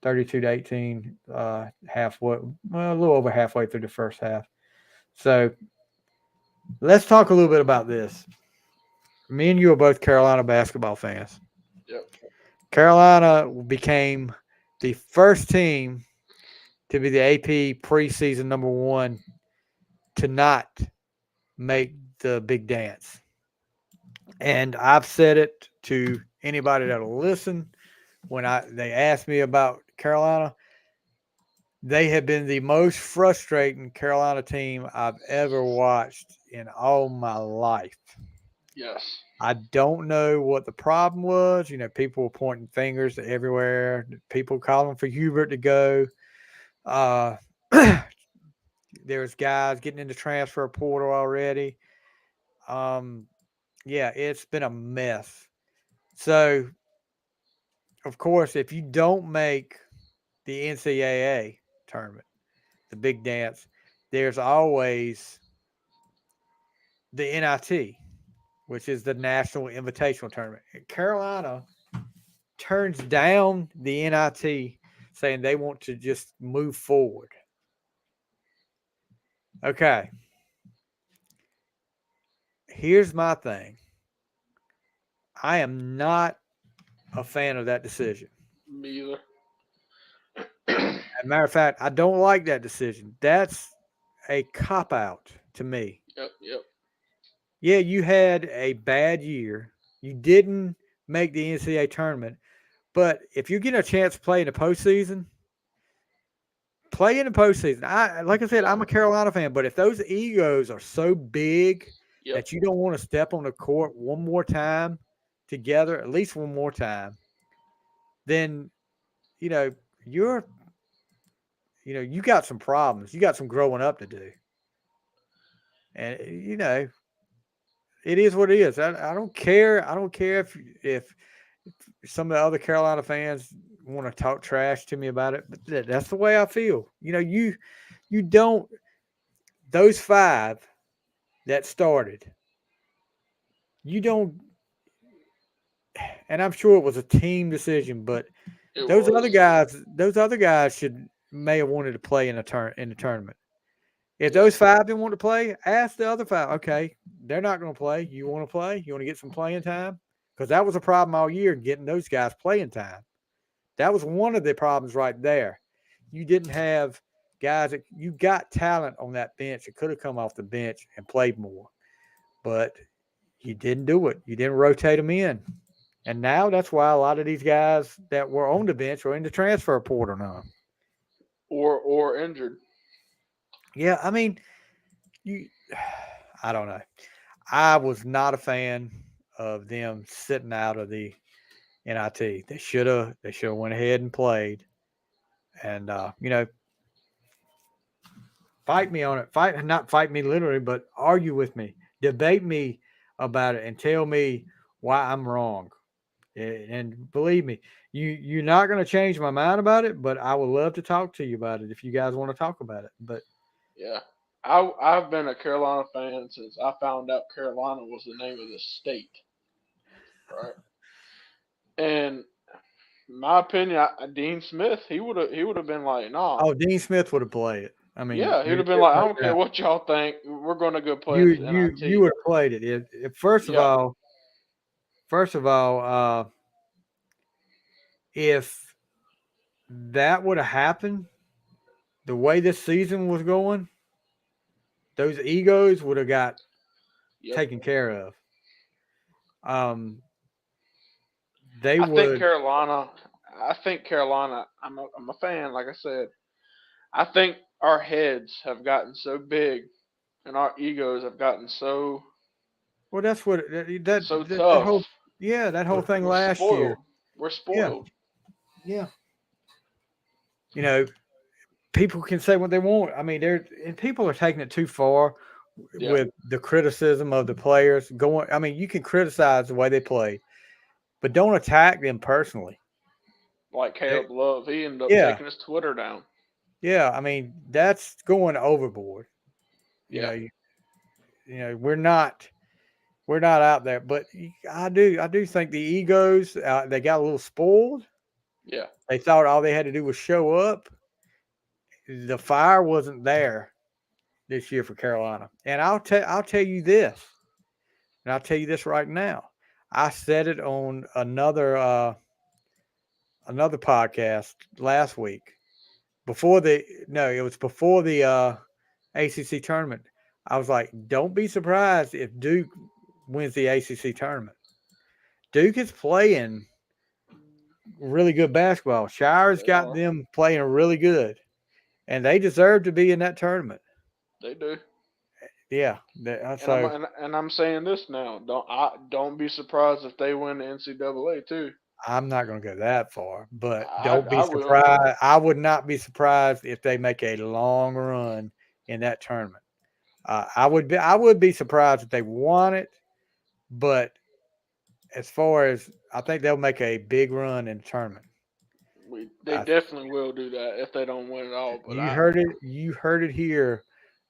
Speaker 1: 32-18. Halfway, well, a little over halfway through the first half. So let's talk a little bit about this. Me and you are both Carolina basketball fans.
Speaker 2: Yep.
Speaker 1: Carolina became the first team to be the AP preseason number one to not make the big dance. And I've said it to anybody that'll listen when they ask me about Carolina. They have been the most frustrating Carolina team I've ever watched in all my life.
Speaker 2: Yes.
Speaker 1: I don't know what the problem was. You know, people were pointing fingers everywhere. People calling for Hubert to go. There's guys getting into transfer portal already. Yeah, it's been a mess. So, of course, if you don't make the NCAA tournament, the big dance, there's always the NIT, which is the National Invitational Tournament. And Carolina turns down the NIT, saying they want to just move forward. Okay. Here's my thing. I am not a fan of that decision.
Speaker 2: Me either.
Speaker 1: As a matter of fact, I don't like that decision. That's a cop out to me.
Speaker 2: Yep.
Speaker 1: Yeah, you had a bad year. You didn't make the NCAA tournament. But if you get a chance to play in the postseason, play in the postseason. Like I said, I'm a Carolina fan, but if those egos are so big that you don't want to step on the court one more time together, at least one more time, then you got some problems. You got some growing up to do. And it is what it is. I don't care. I don't care if some of the other Carolina fans want to talk trash to me about it, but that's the way I feel. You don't. Those five that started, you don't. And I'm sure it was a team decision, but those other guys may have wanted to play in the tournament. If those five didn't want to play, ask the other five. Okay, they're not going to play. You want to play? You want to get some playing time? Because that was a problem all year, getting those guys playing time. That was one of the problems right there. You didn't have guys that you got talent on that bench that could have come off the bench and played more, but you didn't do it. You didn't rotate them in. And now that's why a lot of these guys that were on the bench are in the transfer portal now.
Speaker 2: Or injured.
Speaker 1: Yeah, I mean, I don't know. I was not a fan of them sitting out of the NIT. They should have went ahead and played. And fight me on it. Not fight me literally, but argue with me. Debate me about it and tell me why I'm wrong. And believe me, you're not going to change my mind about it, but I would love to talk to you about it if you guys want to talk about it. But
Speaker 2: yeah, I've been a Carolina fan since I found out Carolina was the name of the state, right? And my opinion, Dean Smith, he would have been like, nah.
Speaker 1: Oh, Dean Smith would have played it. I mean,
Speaker 2: Yeah, he'd have been like, I don't care what y'all think, we're gonna go play
Speaker 1: you
Speaker 2: this NIT.
Speaker 1: you would have played it. First of all, if that would have happened, the way this season was going, those egos would have got taken care of. I
Speaker 2: think Carolina. I'm a fan. Like I said, I think our heads have gotten so big, and our egos have gotten so.
Speaker 1: Well, that's what that
Speaker 2: so
Speaker 1: that,
Speaker 2: tough.
Speaker 1: that whole thing
Speaker 2: we're
Speaker 1: last
Speaker 2: spoiled.
Speaker 1: year.
Speaker 2: We're spoiled.
Speaker 1: Yeah. People can say what they want. I mean, people are taking it too far with the criticism of the players going. I mean, you can criticize the way they play, but don't attack them personally.
Speaker 2: Like Caleb Love, he ended up taking his Twitter down.
Speaker 1: Yeah, I mean, that's going overboard. You know, we're not We're not out there, but I do think the egos they got a little spoiled.
Speaker 2: Yeah.
Speaker 1: They thought all they had to do was show up. The fire wasn't there this year for Carolina, and I'll tell you this, and I'll tell you this right now. I said it on another podcast last week. It was before the ACC tournament. I was like, don't be surprised if Duke wins the ACC tournament. Duke is playing really good basketball. Shire's
Speaker 2: They
Speaker 1: got
Speaker 2: are.
Speaker 1: them playing really good, and they deserve to be in that tournament.
Speaker 2: They do.
Speaker 1: Yeah.
Speaker 2: And I'm saying this now. Don't be surprised if they win the NCAA too.
Speaker 1: I'm not going to go that far, but don't be
Speaker 2: I will.
Speaker 1: surprised. I would not be surprised if they make a long run in that tournament. I would be surprised if they won it, but as far as I think they'll make a big run in the tournament.
Speaker 2: They definitely will do that if they don't win it all. But
Speaker 1: You heard it here,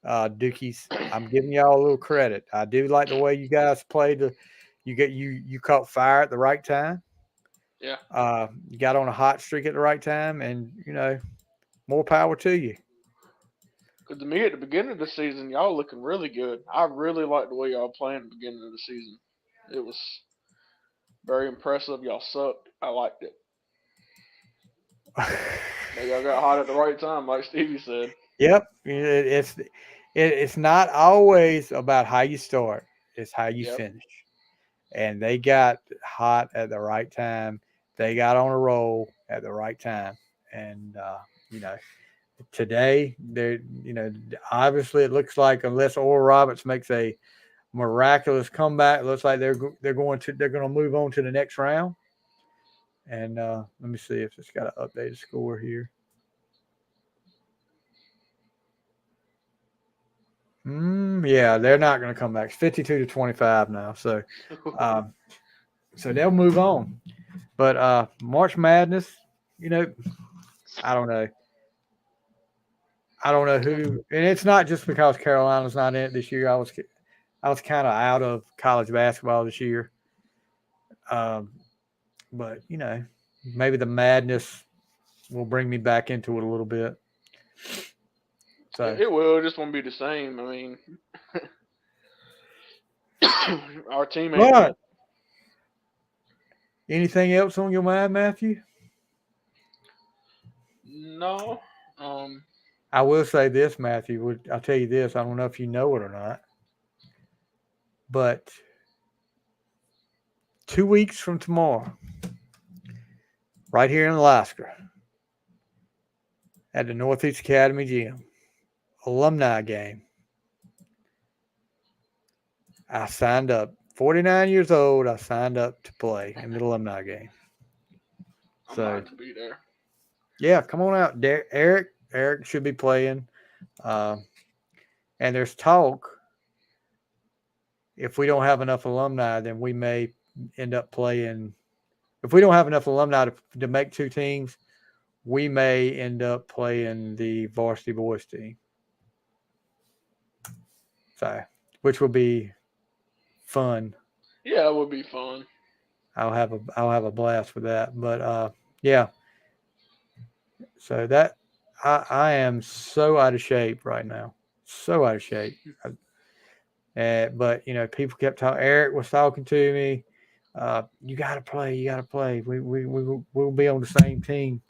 Speaker 1: Dookies. I'm giving y'all a little credit. I do like the way you guys played. You caught fire at the right time.
Speaker 2: Yeah.
Speaker 1: You got on a hot streak at the right time, and more power to you.
Speaker 2: Because to me, at the beginning of the season, y'all looking really good. I really liked the way y'all playing at the beginning of the season. It was very impressive. Y'all sucked. I liked it. But y'all got hot at the right time, like Stevie said.
Speaker 1: Yep, it's not always about how you start; it's how you finish. And they got hot at the right time. They got on a roll at the right time, and today they're obviously it looks like unless Oral Roberts makes a miraculous comeback, it looks like they're going to move on to the next round. And let me see if it's got an updated score here. Yeah, they're not going to come back. It's 52-25 now. So, so they'll move on. But March Madness, I don't know. I don't know who, and it's not just because Carolina's not in it this year. I was kind of out of college basketball this year. But maybe the madness will bring me back into it a little bit. So
Speaker 2: it will. It just won't be the same. I mean, our team ain't.
Speaker 1: But anything else on your mind, Matthew?
Speaker 2: No.
Speaker 1: I will say this, Matthew. I'll tell you this. I don't know if you know it or not, but 2 weeks from tomorrow, right here in Alaska, at the Northeast Academy Gym, alumni game. I signed up. 49 years old. I signed up to play in the alumni game.
Speaker 2: I'm glad to be there.
Speaker 1: Yeah, come on out, Eric should be playing. And there's talk. If we don't have enough alumni, then we may end up playing. If we don't have enough alumni to make two teams, we may end up playing the varsity boys team. So, which will be fun.
Speaker 2: Yeah, it would be fun.
Speaker 1: I'll have a blast with that. But yeah. So that I am so out of shape right now. So out of shape. But people kept talking. Eric was talking to me. You got to play. You got to play. We'll be on the same team.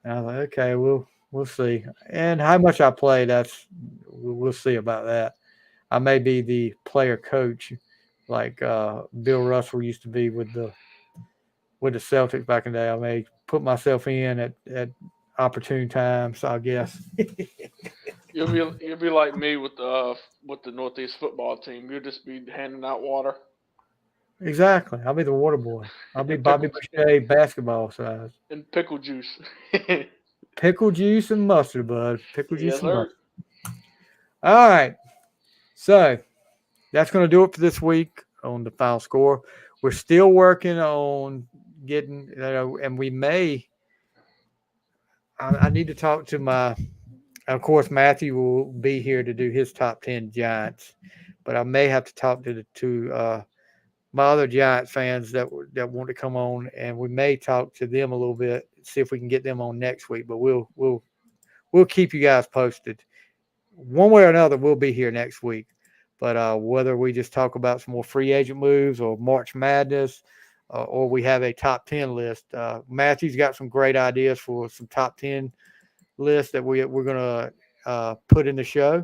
Speaker 1: And I was like, okay, we'll see. And how much I play, we'll see about that. I may be the player coach, like Bill Russell used to be with the Celtics back in the day. I may put myself in at opportune times, I guess.
Speaker 2: You'll be like me with the Northeast football team. You'll just be handing out water.
Speaker 1: Exactly. I'll be the water boy. I'll be Bobby Boucher basketball size.
Speaker 2: And pickle juice.
Speaker 1: Pickle juice and mustard, bud. Pickle juice
Speaker 2: yes,
Speaker 1: and
Speaker 2: sir.
Speaker 1: mustard. All right. So that's going to do it for this week on the final score. We're still working on getting, and we may. I need to talk to of course, Matthew will be here to do his top 10 Giants, but I may have to talk to my other Giants fans that want to come on, and we may talk to them a little bit, see if we can get them on next week. But we'll keep you guys posted. One way or another, we'll be here next week. But whether we just talk about some more free agent moves or March Madness, or we have a top 10 list, Matthew's got some great ideas for some top 10 lists that we're going to put in the show.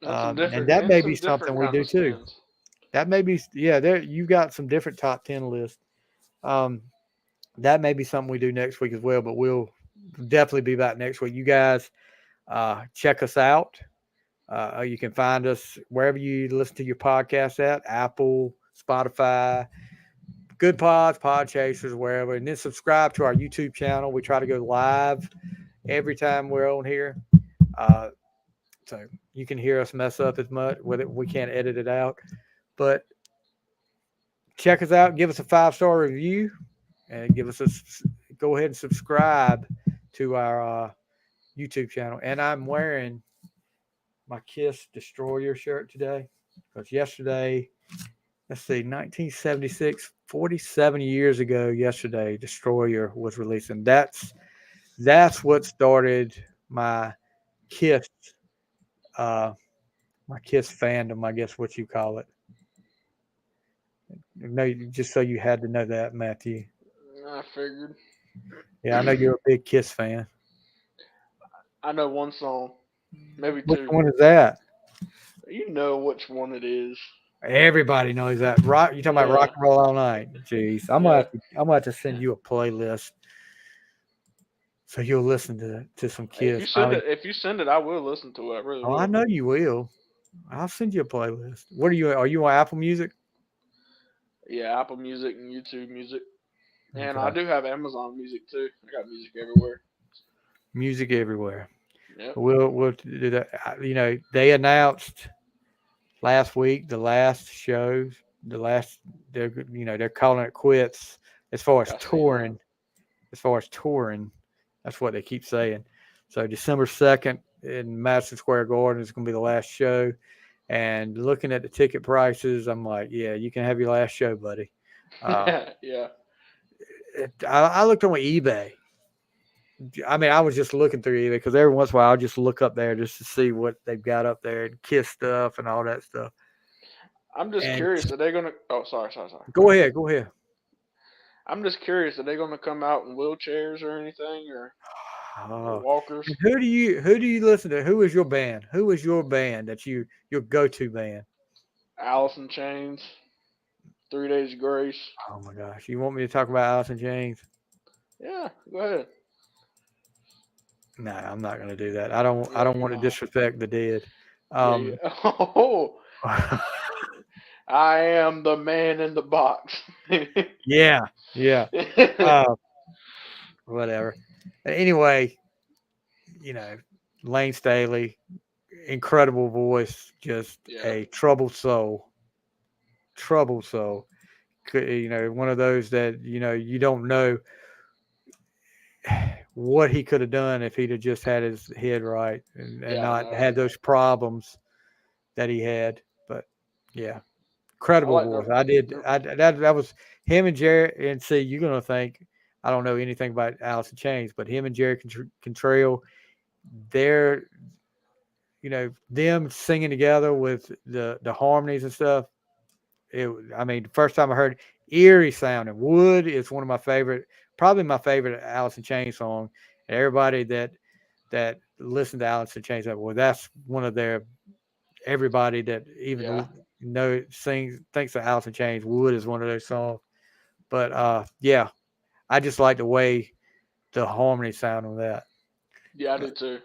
Speaker 1: And that may be something we do too. That may be, yeah, there you got some different top 10 lists. That may be something we do next week as well, but we'll definitely be back next week. You guys check us out. You can find us wherever you listen to your podcast at, Apple, Spotify, Good Pods, Podchasers, wherever. And then subscribe to our YouTube channel. We try to go live every time we're on here. So you can hear us mess up as much. We can't edit it out. But check us out. Give us a 5-star review. And go ahead and subscribe to our YouTube channel. And I'm wearing my Kiss Destroyer shirt today because yesterday, let's see, 1976, 47 years ago yesterday, Destroyer was released. And that's what started my Kiss fandom, I guess what you call it. No, just so you had to know that, Matthew.
Speaker 2: I figured.
Speaker 1: Yeah, I know you're a big Kiss fan.
Speaker 2: I know one song, maybe
Speaker 1: Which
Speaker 2: two.
Speaker 1: one is that?
Speaker 2: You know which one it is.
Speaker 1: Everybody knows that. Rock. You talking about Rock and Roll All Night? Jeez, I'm gonna have to send you a playlist so you'll listen to some Kiss.
Speaker 2: If you send it, I will listen to it. I really will.
Speaker 1: I know you will. I'll send you a playlist. What are you? Are you on Apple Music?
Speaker 2: Yeah, Apple Music and YouTube Music. And
Speaker 1: Okay.
Speaker 2: I do have Amazon Music too. I got music everywhere.
Speaker 1: Music everywhere.
Speaker 2: Yep.
Speaker 1: We'll do that. You know, they announced last week the last shows. They're calling it quits as far as touring. As far as touring, that's what they keep saying. So December 2nd in Madison Square Garden is going to be the last show. And looking at the ticket prices, I'm like, yeah, you can have your last show, buddy.
Speaker 2: Yeah.
Speaker 1: I looked on eBay. I mean, I was just looking through eBay because every once in a while I'll just look up there just to see what they've got up there and Kiss stuff and all that stuff.
Speaker 2: I'm just curious. Are they going to? Oh, sorry.
Speaker 1: Go ahead.
Speaker 2: I'm just curious. Are they going to come out in wheelchairs or anything, or walkers?
Speaker 1: Who do you listen to? Who is your band? Who is your band that your go-to band?
Speaker 2: Alice in Chains, 3 Days of Grace.
Speaker 1: Oh my gosh! You want me to talk about Alice in Chains?
Speaker 2: Yeah, go ahead.
Speaker 1: No, I'm not going to do that. I don't want to disrespect the dead.
Speaker 2: Yeah. Oh, I am the man in the box.
Speaker 1: Yeah. Whatever. Anyway, Lane Staley, incredible voice, just a troubled soul. One of those that you don't know what he could have done if he'd have just had his head right and not had those problems that he had. But yeah, incredible voice. That was him and Jerry. And see, you're gonna think I don't know anything about Alice in Chains, but him and Jerry Cantrell, they're them singing together with the harmonies and stuff. The first time I heard eerie sounding. Wood is one of my favorite. Probably my favorite Alice in Chains song. And everybody that listened to Alice in Chains, well, that's one of their. Everybody that even thinks of Alice in Chains, Wood is one of those songs. But I just like the way the harmony sound on that.
Speaker 2: Yeah, I do too.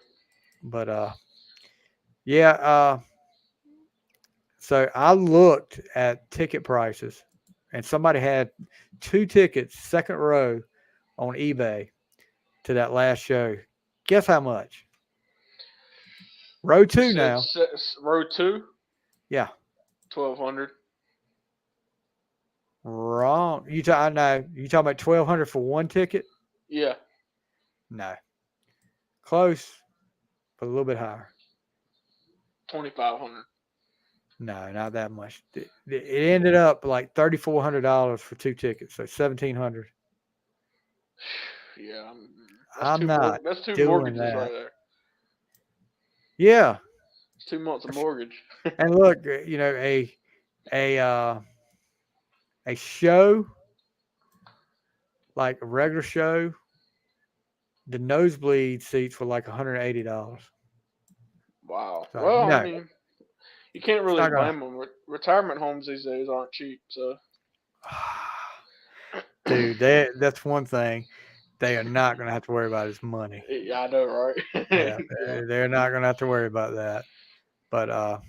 Speaker 1: But so I looked at ticket prices, and somebody had 2 tickets, second row, on eBay to that last show. Guess how much? Row 2 now.
Speaker 2: Row 2?
Speaker 1: Yeah.
Speaker 2: 1,200.
Speaker 1: Wrong. You talking about 1,200 for one ticket?
Speaker 2: Yeah.
Speaker 1: No. Close, but a little bit higher.
Speaker 2: 2,500.
Speaker 1: No, not that much. It ended up like $3,400 for 2 tickets, so 1,700.
Speaker 2: Yeah,
Speaker 1: I'm not
Speaker 2: that's two
Speaker 1: doing
Speaker 2: mortgages right
Speaker 1: that.
Speaker 2: there.
Speaker 1: Yeah,
Speaker 2: It's 2 months of mortgage.
Speaker 1: and look, a uh, a show like a regular show, the nosebleed seats were like $180.
Speaker 2: Wow.
Speaker 1: So
Speaker 2: Well, I
Speaker 1: no,
Speaker 2: mean, you can't
Speaker 1: it's
Speaker 2: really
Speaker 1: not gonna.
Speaker 2: blame them. Retirement homes these days aren't cheap, so.
Speaker 1: Dude, that's one thing they are not gonna have to worry about is money.
Speaker 2: Yeah, I know, right?
Speaker 1: Yeah,
Speaker 2: Yeah.
Speaker 1: they're not gonna have to worry about that. But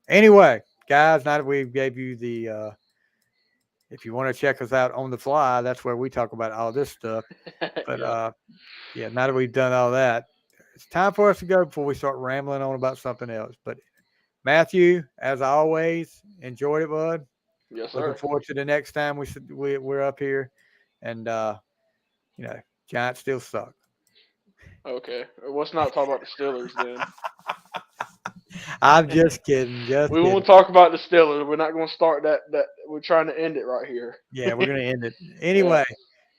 Speaker 1: anyway, guys, now that we gave you the if you want to check us out on the fly, that's where we talk about all this stuff. But
Speaker 2: Yeah.
Speaker 1: yeah, now that we've done all that, it's time for us to go before we start rambling on about something else. But Matthew, as always, enjoyed it, bud.
Speaker 2: Yes,
Speaker 1: Looking
Speaker 2: sir.
Speaker 1: forward to the next time we're up here, and Giants still suck.
Speaker 2: Okay. Let's not talk about the Steelers then.
Speaker 1: I'm just kidding, just
Speaker 2: We
Speaker 1: kidding.
Speaker 2: won't talk about the Steelers. We're not going to start that. We're trying to end it right here.
Speaker 1: Yeah, we're gonna end it
Speaker 2: Yeah.
Speaker 1: anyway.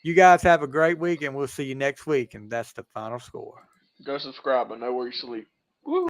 Speaker 1: You guys have a great week, and we'll see you next week. And that's the final score.
Speaker 2: Go subscribe. I know where you sleep. Woo.